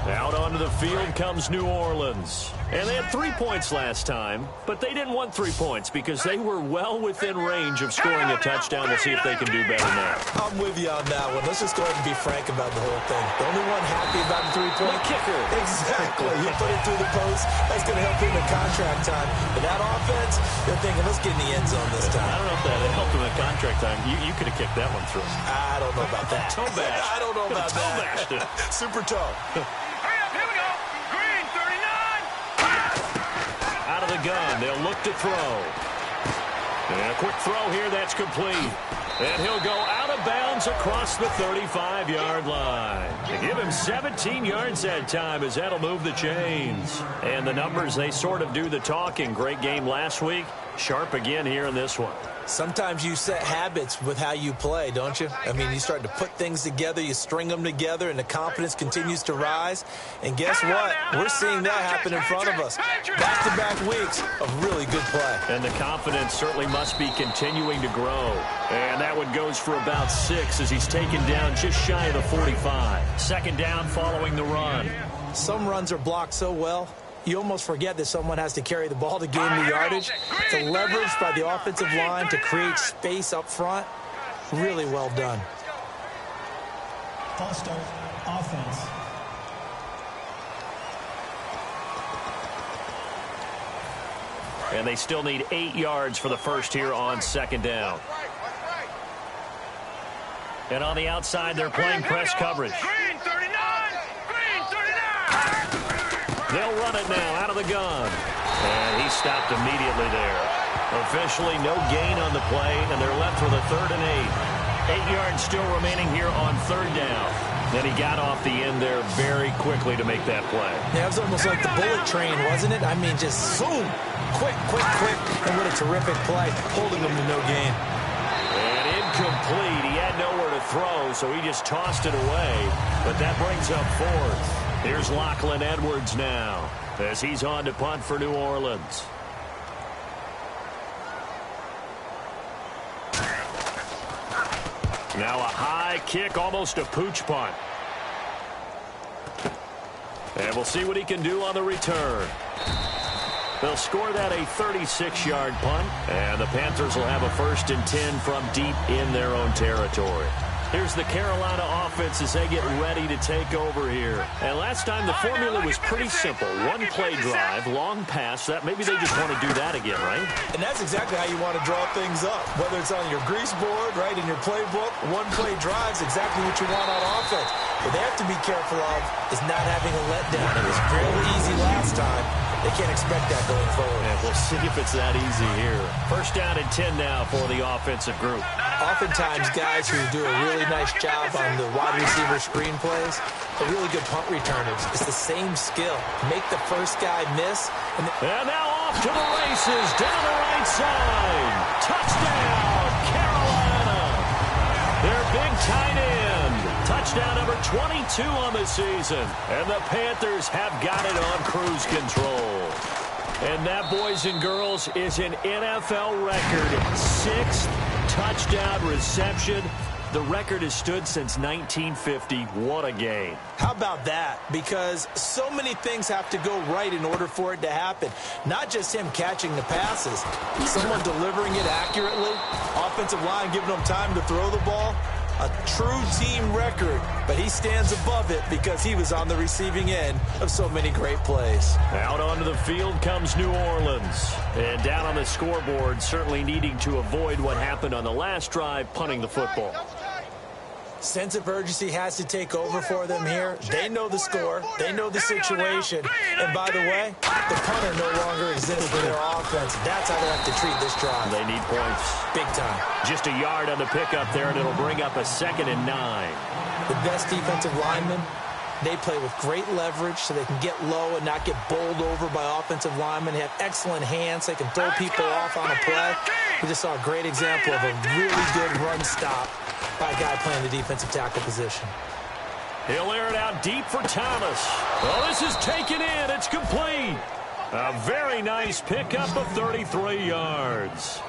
Out onto the field comes New Orleans. And they had 3 points last time, but they didn't want 3 points because they were well within range of scoring a touchdown. We'll see if they can do better now. I'm with you on that one. Let's just go ahead and be frank about the whole thing. The only one happy about the 3-point kicker. Exactly. You put it through the post. That's going to help him in contract time. But that offense, they're thinking, let's get in the end zone this time. I don't know if that helped him in contract time. You could have kicked that one through. I don't know about that. Toe bash. I don't know about toe that. Bashed it. Super toe. Hurry up, here we go. Green, 39. Out of the gun, they'll look to throw. And a quick throw here, that's complete. And he'll go out of bounds across the 35-yard line. They give him 17 yards that time as that'll move the chains. And the numbers, they sort of do the talking. Great game last week. Sharp again here in this one. Sometimes you set habits with how you play, don't you? I mean, you start to put things together, you string them together, and the confidence continues to rise. And guess what? We're seeing that happen in front of us. Back-to-back weeks of really good play. And the confidence certainly must be continuing to grow. And that one goes for about 6 as he's taken down just shy of the 45. Second down following the run. Some runs are blocked so well, you almost forget that someone has to carry the ball to gain the yardage. It's a leverage by the offensive line to create space up front. Really well done. False start, offense. And they still need 8 yards for the first here on second down. And on the outside, they're playing press coverage. Green, 39. Green, 39. They'll run it now out of the gun. And he stopped immediately there. Officially no gain on the play, and they're left with a 3rd and 8. 8 yards still remaining here on 3rd down. Then he got off the end there very quickly to make that play. Yeah, it was almost like the bullet train, wasn't it? I mean, just zoom. Quick, quick, quick. And what a terrific play, holding them to no gain. And incomplete. He had nowhere to throw, so he just tossed it away. But that brings up 4th. Here's Lachlan Edwards now as he's on to punt for New Orleans. Now a high kick, almost a pooch punt. And we'll see what he can do on the return. They'll score that a 36-yard punt, and the Panthers will have a 1st and 10 from deep in their own territory. Here's the Carolina offense as they get ready to take over here. And last time the formula was pretty simple. One play drive, long pass. That maybe they just want to do that again, right? And that's exactly how you want to draw things up. Whether it's on your grease board, right, in your playbook, one play drive is exactly what you want on offense. What they have to be careful of is not having a letdown. It was fairly easy last time. They can't expect that going forward. And we'll see if it's that easy here. 1st down and 10 now for the offensive group. Oftentimes, guys who do a really nice job on the wide receiver screen plays are really good punt returners. It's the same skill. Make the first guy miss. And now off to the races, down the right side. Touchdown, Carolina. Their big tight end. Touchdown number 22 on the season. And the Panthers have got it on cruise control. And that, boys and girls, is an NFL record 6th touchdown reception. The record has stood since 1950. What a game. How about that? Because so many things have to go right in order for it to happen. Not just him catching the passes. Someone delivering it accurately. Offensive line giving them time to throw the ball. A true team record, but he stands above it because he was on the receiving end of so many great plays. Out onto the field comes New Orleans. And down on the scoreboard, certainly needing to avoid what happened on the last drive, punting the football. Sense of urgency has to take over for them here. They know the score. They know the situation. And by the way, the punter no longer exists for their offense. That's how they have to treat this drive. They need points. Big time. Just a yard on the pickup there, and it'll bring up a 2nd and 9. The best defensive linemen, they play with great leverage so they can get low and not get bowled over by offensive linemen. They have excellent hands. They can throw people off on a play. We just saw a great example of a really good run stop by a guy playing the defensive tackle position. He'll air it out deep for Thomas. Oh, this is taken in. It's complete. A very nice pickup of 33 yards.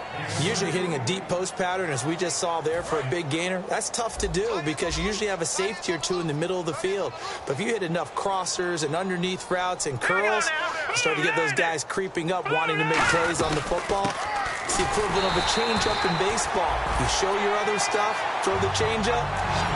Usually hitting a deep post pattern, as we just saw there, for a big gainer, that's tough to do because you usually have a safety or two in the middle of the field. But if you hit enough crossers and underneath routes and curls, you start to get those guys creeping up wanting to make plays on the football. It's the equivalent of a change-up in baseball. You show your other stuff, throw the change-up,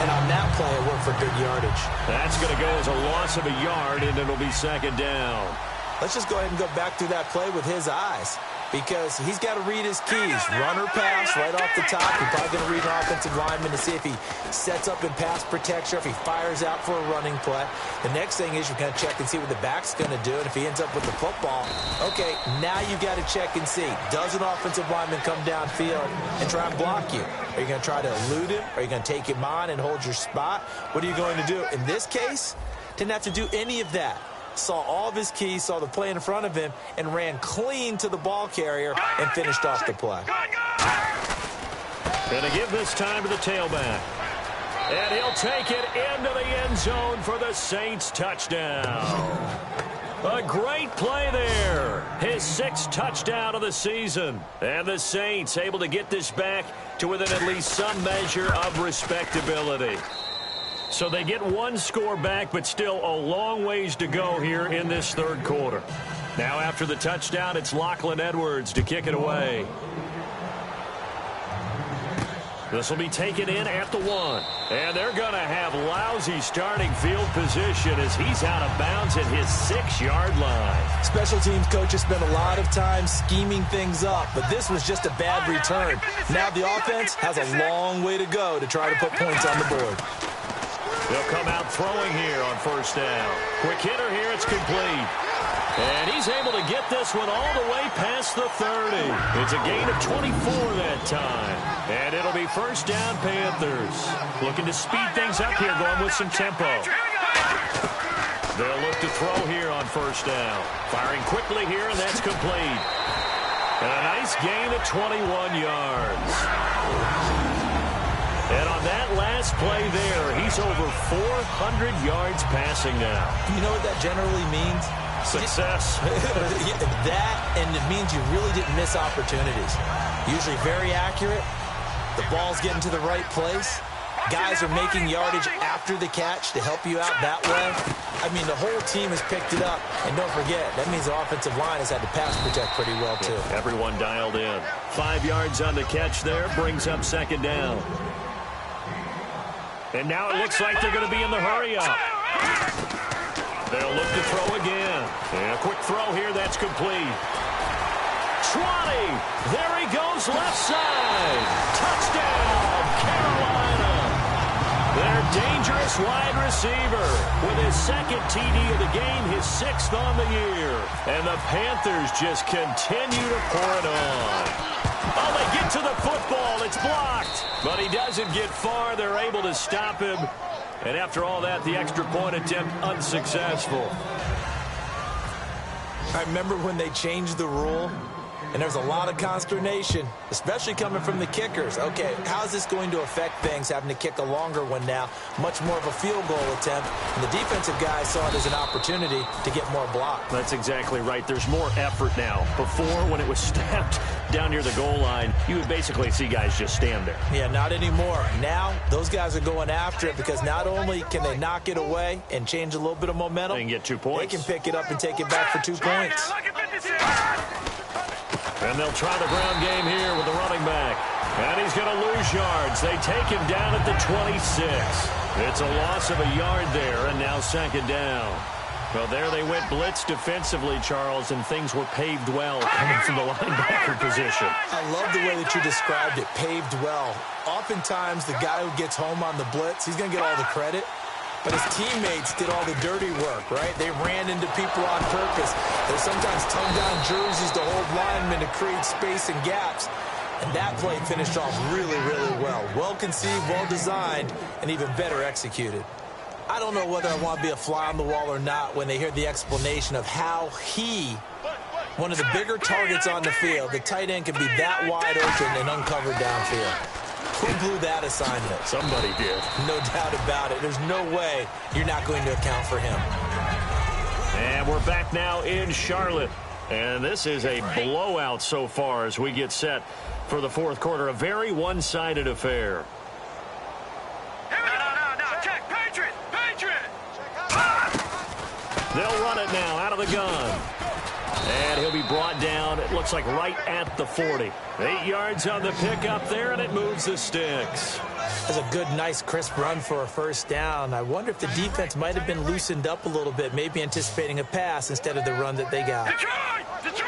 and on that play, it worked for big yardage. That's going to go as a loss of a yard, and it'll be 2nd down. Let's just go ahead and go back through that play with his eyes, because he's got to read his keys. Run or pass right off the top. He's probably going to read an offensive lineman to see if he sets up in pass protection or if he fires out for a running play. The next thing is you're going to check and see what the back's going to do. And if he ends up with the football, okay, now you got to check and see. Does an offensive lineman come downfield and try and block you? Are you going to try to elude him? Are you going to take him on and hold your spot? What are you going to do? In this case, didn't have to do any of that. Saw all of his keys, saw the play in front of him, and ran clean to the ball carrier and finished off the play. Going to give this time to the tailback. And he'll take it into the end zone for the Saints touchdown. A great play there. His 6th touchdown of the season. And the Saints able to get this back to within at least some measure of respectability. So they get one score back, but still a long ways to go here in this 3rd quarter. Now after the touchdown, it's Lachlan Edwards to kick it away. This will be taken in at the 1. And they're going to have lousy starting field position as he's out of bounds at his 6-yard line. Special teams coaches spent a lot of time scheming things up, but this was just a bad return. Now the offense has a long way to go to try to put points on the board. They'll come out throwing here on 1st down. Quick hitter here, it's complete. And he's able to get this one all the way past the 30. It's a gain of 24 that time. And it'll be 1st down Panthers. Looking to speed things up here, going with some tempo. They'll look to throw here on 1st down. Firing quickly here, and that's complete. And a nice gain of 21 yards. And on that last play there, he's over 400 yards passing now. You know what that generally means? Success. That, and it means you really didn't miss opportunities. Usually very accurate. The ball's getting to the right place. Guys are making yardage after the catch to help you out that way. I mean, the whole team has picked it up. And don't forget, that means the offensive line has had to pass protect pretty well, too. Everyone dialed in. 5 yards on the catch there, brings up 2nd down. And now it looks like they're going to be in the hurry-up. They'll look to throw again. And a quick throw here, that's complete. 20. There he goes, left side. Touchdown, Carolina. Their dangerous wide receiver with his 2nd TD of the game, his 6th on the year. And the Panthers just continue to pour it on. Oh, they get to the football. It's blocked. But he doesn't get far. They're able to stop him. And after all that, the extra point attempt unsuccessful. I remember when they changed the rule And there's a lot of consternation, especially coming from the kickers. Okay, how's this going to affect things, having to kick a longer one now, much more of a field goal attempt? And the defensive guys saw it as an opportunity to get more block. That's exactly right. There's more effort now. Before, when it was snapped down near the goal line, you would basically see guys just stand there. Yeah, not anymore. Now, those guys are going after it because not only can they knock it away and change a little bit of momentum, they can get 2 points. They can pick it up and take it back for 2 points. And they'll try the ground game here with the running back. And he's going to lose yards. They take him down at the 26. It's a loss of a yard there, and now 2nd down. Well, there they went blitz defensively, Charles, and things were paved well coming from the linebacker position. I love the way that you described it, paved well. Oftentimes, the guy who gets home on the blitz, he's going to get all the credit. But his teammates did all the dirty work, right? They ran into people on purpose. They sometimes toned down jerseys to hold linemen to create space and gaps. And that play finished off really, really well. Well-conceived, well-designed, and even better executed. I don't know whether I want to be a fly on the wall or not when they hear the explanation of how one of the bigger targets on the field, the tight end, can be that wide open and uncovered downfield. Who blew that assignment? Somebody did. No doubt about it. There's no way you're not going to account for him. And we're back now in Charlotte. And this is a blowout so far as we get set for the 4th quarter. A very one-sided affair. No. Check. Patriot. They'll run it now out of the gun. And he'll be brought down, it looks like, right at the 40. 8 yards on the pickup there, and it moves the sticks. That's a good, nice, crisp run for a 1st down. I wonder if the defense might have been loosened up a little bit, maybe anticipating a pass instead of the run that they got. Detroit!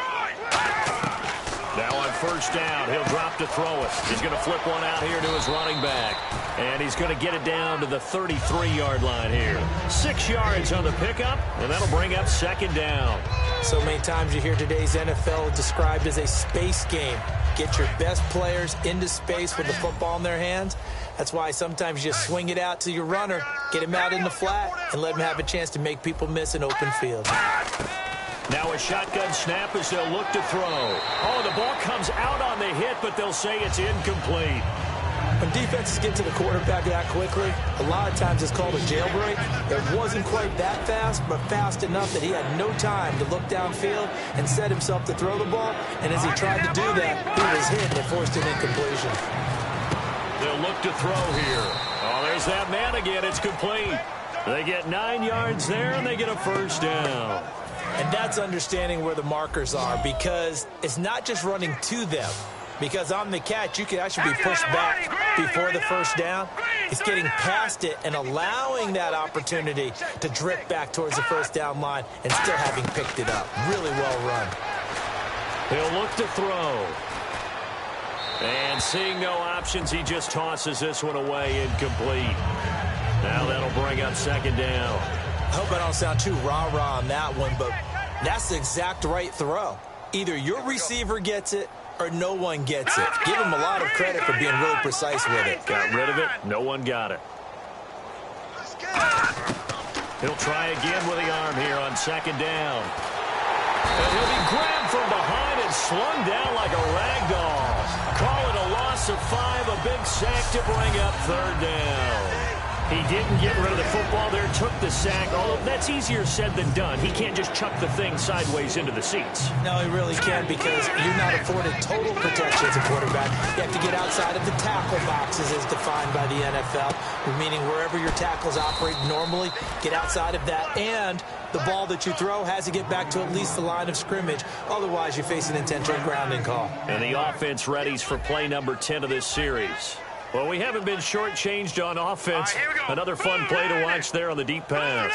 Now on 1st down, he'll drop to throw it. He's going to flip one out here to his running back. And he's going to get it down to the 33-yard line here. 6 yards on the pickup, and that'll bring up 2nd down. So many times you hear today's NFL described as a space game. Get your best players into space with the football in their hands. That's why sometimes you just swing it out to your runner, get him out in the flat, and let him have a chance to make people miss an open field. Now a shotgun snap as they'll look to throw. Oh, the ball comes out on the hit, but they'll say it's incomplete. When defenses get to the quarterback that quickly, a lot of times it's called a jailbreak. It wasn't quite that fast, but fast enough that he had no time to look downfield and set himself to throw the ball. And as he tried to do that, he was hit and forced an incompletion. They'll look to throw here. Oh, there's that man again. It's complete. They get 9 yards there, and they get a 1st down. And that's understanding where the markers are, because it's not just running to them. Because on the catch, you can actually be pushed back before the 1st down. It's getting past it and allowing that opportunity to drift back towards the 1st down line and still having picked it up. Really well run. He'll look to throw. And seeing no options, he just tosses this one away, incomplete. Now that'll bring up 2nd down. I hope I don't sound too rah-rah on that one, but that's the exact right throw. Either your receiver gets it or no one gets it. Give him a lot of credit for being really precise with it. Got rid of it. No one got it. He'll try again with the arm here on 2nd down. And he'll be grabbed from behind and slung down like a rag doll. Call it a loss of 5, a big sack to bring up 3rd down. He didn't get rid of the football there, took the sack. Although that's easier said than done. He can't just chuck the thing sideways into the seats. No, he really can't, because you're not afforded total protection as a quarterback. You have to get outside of the tackle boxes as defined by the NFL, meaning wherever your tackles operate normally, get outside of that. And the ball that you throw has to get back to at least the line of scrimmage. Otherwise, you face an intentional grounding call. And the offense readies for play number 10 of this series. Well, we haven't been shortchanged on offense. Another fun play to watch there on the deep pass.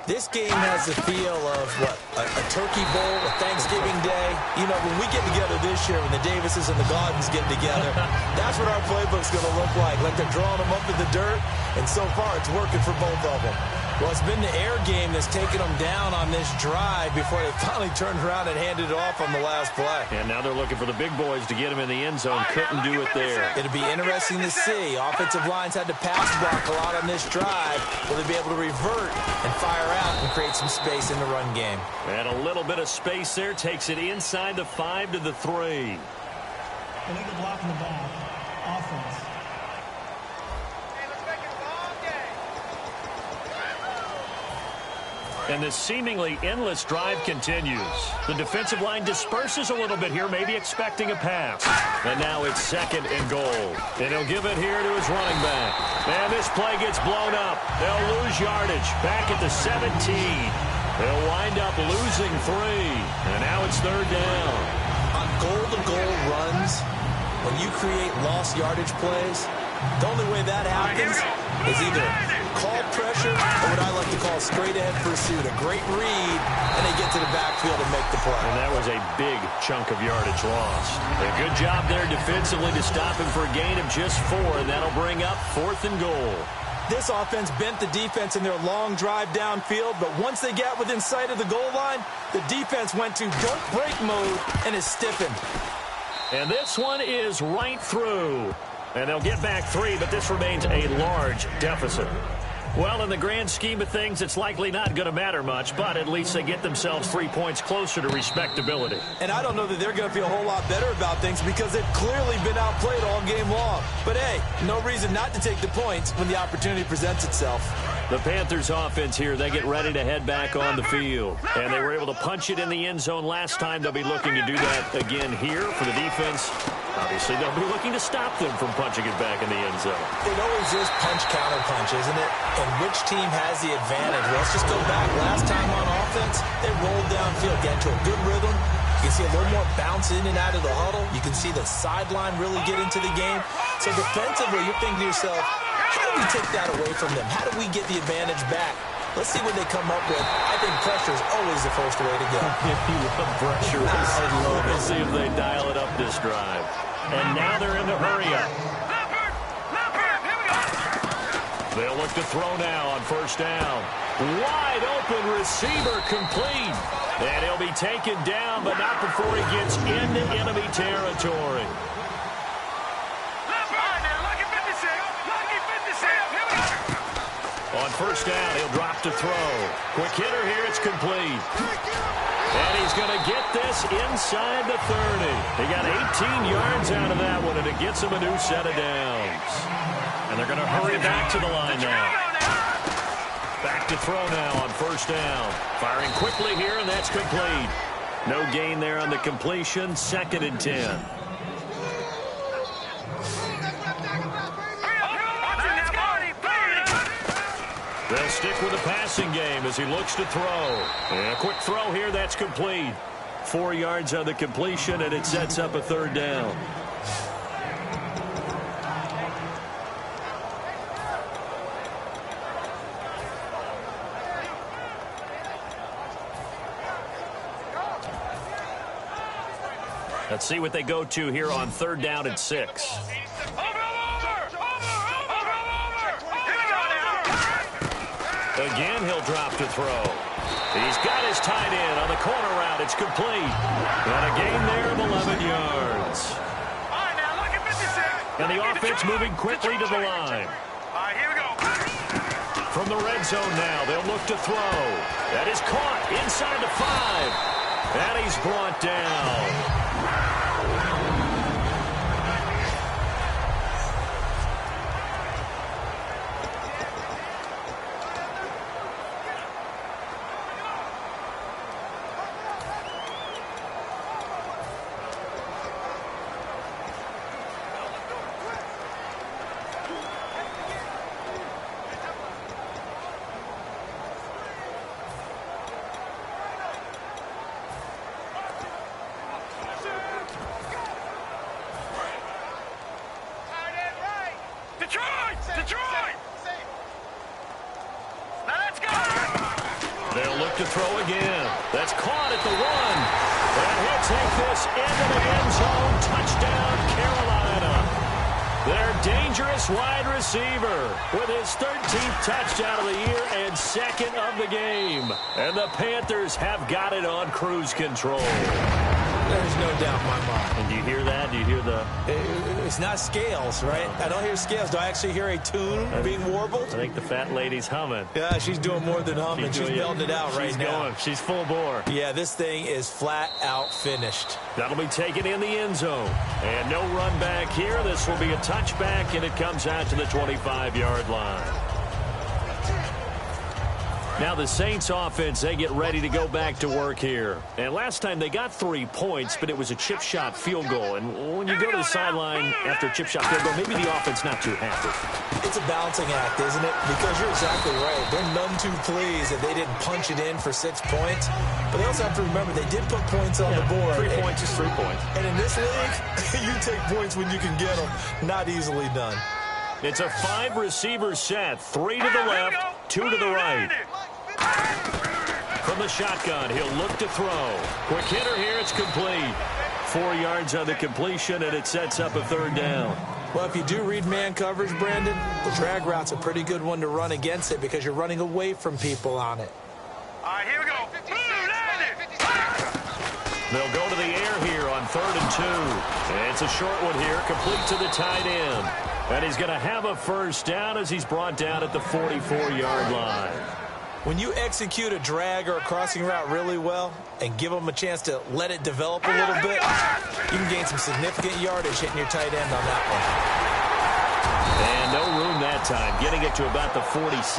This game has the feel of, a turkey bowl, a Thanksgiving day. You know, when we get together this year, when the Davises and the Gaudens get together, that's what our playbook's going to look like. Like they're drawing them up in the dirt, and so far it's working for both of them. Well, it's been the air game that's taken them down on this drive before they finally turned around and handed it off on the last play. And now they're looking for the big boys to get him in the end zone. Couldn't do it there. It'll be interesting to see. Offensive lines had to pass block a lot on this drive. Will they be able to revert and fire out and create some space in the run game? And a little bit of space there takes it inside the 5 to the 3. Illegal block in the back. Offense. And this seemingly endless drive continues. The defensive line disperses a little bit here, maybe expecting a pass. And now it's 2nd and goal. And he'll give it here to his running back. And this play gets blown up. They'll lose yardage. Back at the 17. They'll wind up losing 3. And now it's 3rd down. On goal-to-goal runs, when you create lost yardage plays, the only way that happens is either call pressure or what I like to call straight-ahead pursuit. A great read, and they get to the backfield and make the play. And that was a big chunk of yardage lost. A good job there defensively to stop him for a gain of just 4, and that'll bring up 4th and goal. This offense bent the defense in their long drive downfield, but once they got within sight of the goal line, the defense went to don't break mode and is stiffened. And this one is right through. And they'll get back 3, but this remains a large deficit. Well, in the grand scheme of things, it's likely not going to matter much, but at least they get themselves 3 points closer to respectability. And I don't know that they're going to feel a whole lot better about things because they've clearly been outplayed all game long. But, hey, no reason not to take the points when the opportunity presents itself. The Panthers offense here, they get ready to head back on the field. And they were able to punch it in the end zone last time. They'll be looking to do that again here for the defense. Obviously, they'll be looking to stop them from punching it back in the end zone. It always is punch-counter-punch, isn't it? And which team has the advantage? Let's just go back. Last time on offense, they rolled downfield, get into a good rhythm. You can see a little more bounce in and out of the huddle. You can see the sideline really get into the game. So defensively, you're thinking to yourself, how do we take that away from them? How do we get the advantage back? Let's see what they come up with. I think pressure is always the first way to go. If you love pressure, we'll see if they dial it up this drive. And now they're in the hurry-up. They'll look to throw now on 1st down. Wide open receiver complete. And he'll be taken down, but not before he gets into enemy territory. On 1st down, he'll drop to throw. Quick hitter here, it's complete. And he's going to get this inside the 30. He got 18 yards out of that one, and it gets him a new set of downs. And they're going to hurry back to the line now. Back to throw now on 1st down. Firing quickly here, and that's complete. No gain there on the completion. 2nd and 10. They'll stick with the passing game as he looks to throw. And a quick throw here, that's complete. 4 yards on the completion, and it sets up a 3rd down. Let's see what they go to here on 3rd down and 6. Again, he'll drop to throw. He's got his tight end on the corner route. It's complete. And a gain there of 11 yards. And the offense moving quickly to the line. Here we go. From the red zone now, they'll look to throw. That is caught inside the 5. And he's brought down. They'll look to throw again. That's caught at the 1. And he'll take this into the end zone. Touchdown, Carolina. They're dangerous. dangerous wide receiver with his 13th touchdown of the year and second of the game. And the Panthers have got it on cruise control. There's no doubt in my mind. And do you hear that? Do you hear the... It's not scales, right? I don't hear scales. Do I actually hear a tune being warbled? I think the fat lady's humming. Yeah, she's doing more than humming. She's belting it out right now. She's full bore. Yeah, this thing is flat out finished. That'll be taken in the end zone. And no run back here. This will be a touchback, and it comes out to the 25-yard line. Now the Saints offense, they get ready to go back to work here. And last time they got 3 points, but it was a chip shot field goal. And when you go to the sideline after a chip shot field goal, maybe the offense not too happy. It's a balancing act, isn't it? Because you're exactly right. They're none too pleased that they didn't punch it in for 6 points. But they also have to remember they did put points on the board. 3 points is 3 points. And in this league, you take points when you can get them. Not easily done. It's a 5-receiver set. 3 to the left, 2 to the right. From the shotgun, he'll look to throw. Quick hitter here, it's complete. 4 yards on the completion, and it sets up a 3rd down. Well, if you do read man coverage, Brandon, the drag route's a pretty good one to run against it because you're running away from people on it. All right, here we go. They'll go to the air here on 3rd and 2. And it's a short one here, complete to the tight end. And he's going to have a 1st down as he's brought down at the 44-yard line. When you execute a drag or a crossing route really well and give them a chance to let it develop a little bit, you can gain some significant yardage hitting your tight end on that one. And no room that time, getting it to about the 46.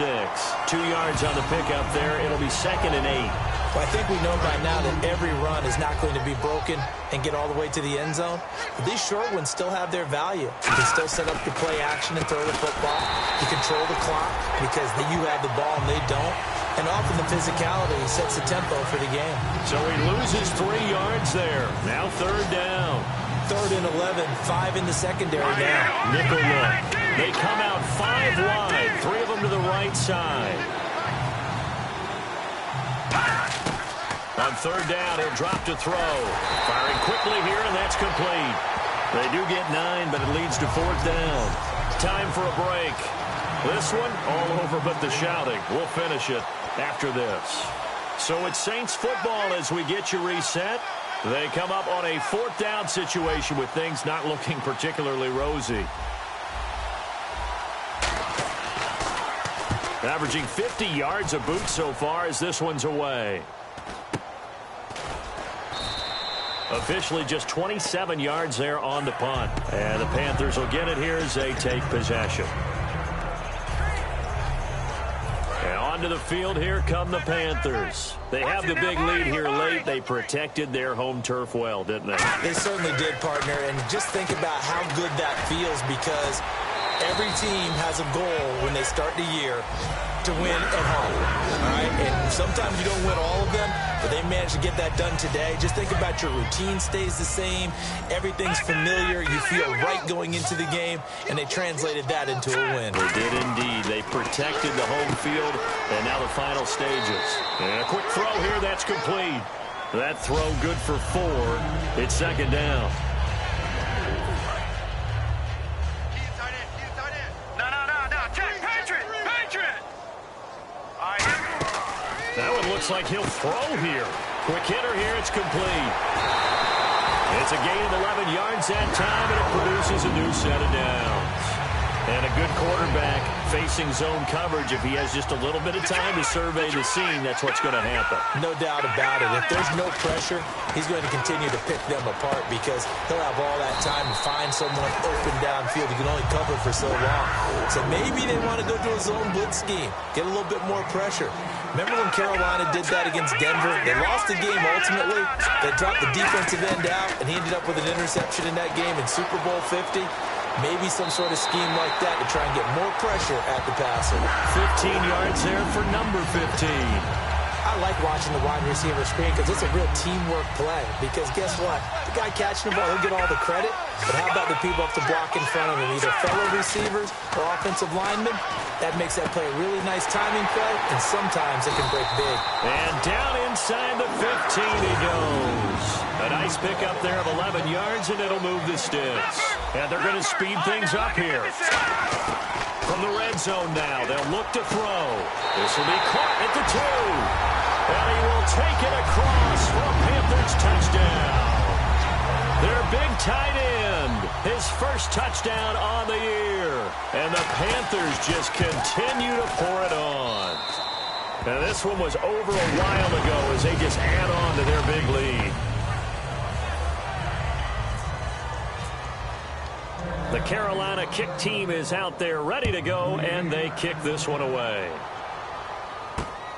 2 yards on the pickup there. It'll be 2nd and 8. Well, I think we know by now that every run is not going to be broken and get all the way to the end zone. But these short ones still have their value. You can still set up your play action and throw the football. You control the clock because you have the ball and they don't. And often the physicality sets the tempo for the game. So he loses 3 yards there. Now 3rd down. 3rd and 11, 5 in the secondary now. Nickel look. They come out 5 wide, 3 of them to the right side. On 3rd down, he'll drop to throw. Firing quickly here, and that's complete. They do get 9, but it leads to 4th down. Time for a break. This one, all over but the shouting. We'll finish it after this. So it's Saints football as we get you reset. They come up on a 4th down situation with things not looking particularly rosy. Averaging 50 yards a boot so far as this one's away. Officially just 27 yards there on the punt. And the Panthers will get it here as they take possession. And onto the field, here come the Panthers. They have the big lead here late. They protected their home turf well, didn't they? They certainly did, partner. And just think about how good that feels because every team has a goal when they start the year to win at home. All right? And sometimes you don't win all of them, but they managed to get that done today. Just think about your routine stays the same. Everything's familiar. You feel right going into the game, and they translated that into a win. They did indeed. They protected the home field, and now the final stages. And a quick throw here, that's complete. That throw good for 4. It's 2nd down. That one looks like he'll throw here. Quick hitter here, it's complete. It's a gain of 11 yards that time, and it produces a new set of downs. And a good quarterback facing zone coverage. If he has just a little bit of time to survey the scene, that's what's going to happen. No doubt about it. If there's no pressure, he's going to continue to pick them apart because he'll have all that time to find someone open downfield. He can only cover for so long. So maybe they want to go to a zone blitz scheme, get a little bit more pressure. Remember when Carolina did that against Denver? They lost the game ultimately. They dropped the defensive end out, and he ended up with an interception in that game in Super Bowl 50. Maybe some sort of scheme like that to try and get more pressure at the passer. 15 yards there for number 15. I like watching the wide receiver screen because it's a real teamwork play. Because guess what? The guy catching the ball, he'll get all the credit. But how about the people up to block in front of him, either fellow receivers or offensive linemen? That makes that play a really nice timing play, and sometimes it can break big. And down inside the 15 he goes. A nice pickup there of 11 yards, and it'll move the sticks. And they're going to speed things up here. From the red zone now, they'll look to throw. This will be caught at the 2. And he will take it across for a Panthers touchdown. Their big tight end, his first touchdown on the year. And the Panthers just continue to pour it on. And this one was over a while ago as they just add on to their big lead. The Carolina kick team is out there ready to go, and they kick this one away.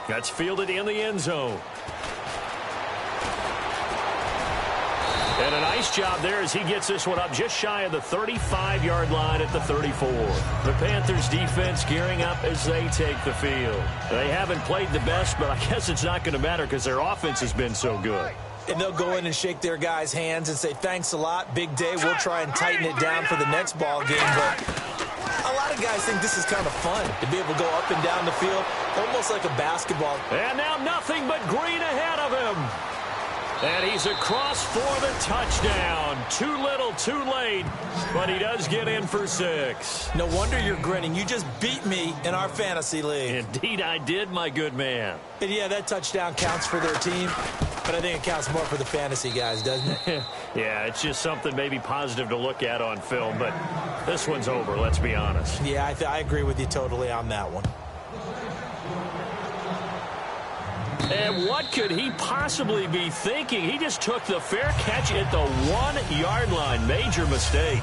That's fielded in the end zone. And a nice job there as he gets this one up just shy of the 35-yard line at the 34. The Panthers defense gearing up as they take the field. They haven't played the best, but I guess it's not going to matter because their offense has been so good. And they'll go in and shake their guys' hands and say, thanks a lot, big day. We'll try and tighten it down for the next ball game. But a lot of guys think this is kind of fun to be able to go up and down the field, almost like a basketball. And now nothing but green ahead of him. And he's across for the touchdown. Too little, too late, but he does get in for 6. No wonder you're grinning. You just beat me in our fantasy league. Indeed I did, my good man. And yeah, that touchdown counts for their team, but I think it counts more for the fantasy guys, doesn't it? Yeah, it's just something maybe positive to look at on film, but this one's over, let's be honest. Yeah, I agree with you totally on that one. And what could he possibly be thinking? He just took the fair catch at the 1-yard line. Major mistake.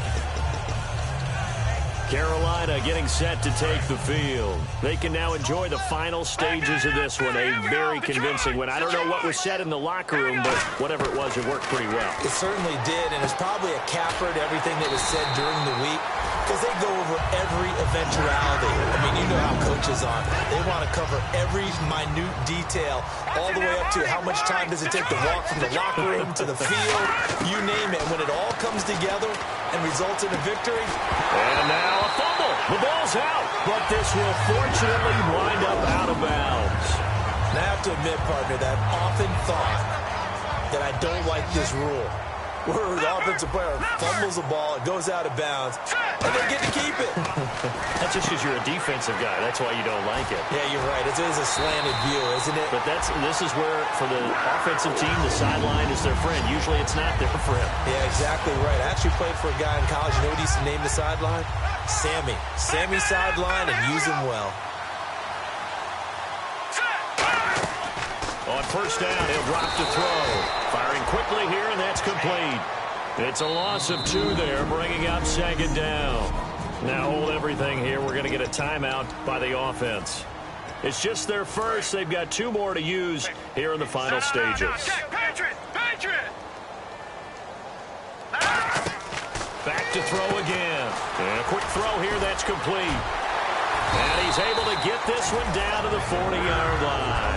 Carolina getting set to take the field. They can now enjoy the final stages of this one. A very convincing one. I don't know what was said in the locker room, but whatever it was, it worked pretty well. It certainly did, and it's probably a capper to everything that was said during the week because they go over every eventuality. I mean, you know how coaches are. They want to cover every minute detail all the way up to how much time does it take to walk from the locker room to the field, you name it. When it all comes together and results in a victory. And now a fumble. The ball's out, but this will fortunately wind up out of bounds. And I have to admit, partner, that I've often thought that I don't like this rule. Where the offensive player fumbles the ball, it goes out of bounds, and they get to keep it. That's just because you're a defensive guy. That's why you don't like it. Yeah, you're right. It is a slanted view, isn't it? But this is where, for the offensive team, the sideline is their friend. Usually it's not their friend. Yeah, exactly right. I actually played for a guy in college. You know what he used to name the sideline? Sammy. Sammy sideline, and use him well. On first down, he'll drop to throw. Firing quickly here, and that's complete. It's a loss of 2 there, bringing up 2nd down. Now hold everything here. We're going to get a timeout by the offense. It's just their first. They've got 2 more to use here in the final stages. Patriot! Back to throw again. And a quick throw here, that's complete. And he's able to get this one down to the 40-yard line.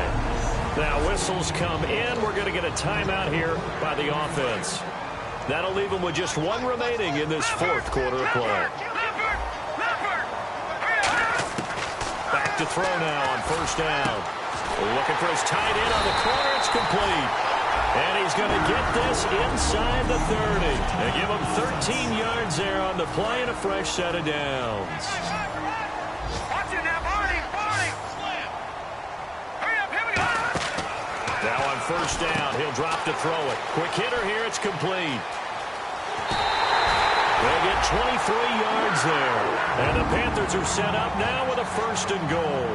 Now whistles come in. We're going to get a timeout here by the offense. That'll leave them with just 1 remaining in this 4th quarter of play. Back to throw now on first down. Looking for his tight end on the corner. It's complete. And he's going to get this inside the 30. They give him 13 yards there on the play and a fresh set of downs. Now on first down, he'll drop to throw it. Quick hitter here, it's complete. They'll get 23 yards there. And the Panthers are set up now with a 1st and goal.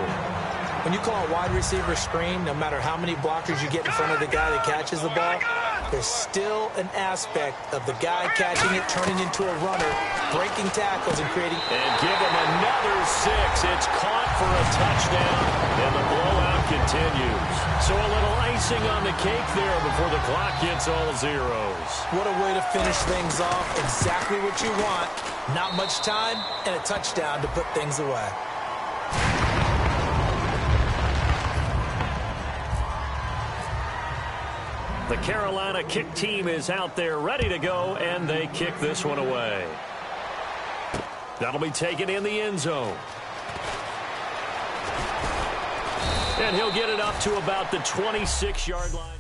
When you call a wide receiver screen, no matter how many blockers you get in front of the guy that catches the ball, there's still an aspect of the guy catching it, turning into a runner, breaking tackles, and creating... And give him another 6. It's caught for a touchdown, and the blowout continues. So a little icing on the cake there before the clock hits all zeros. What a way to finish things off. Exactly what you want. Not much time, and a touchdown to put things away. The Carolina kick team is out there ready to go, and they kick this one away. That'll be taken in the end zone. And he'll get it up to about the 26-yard line.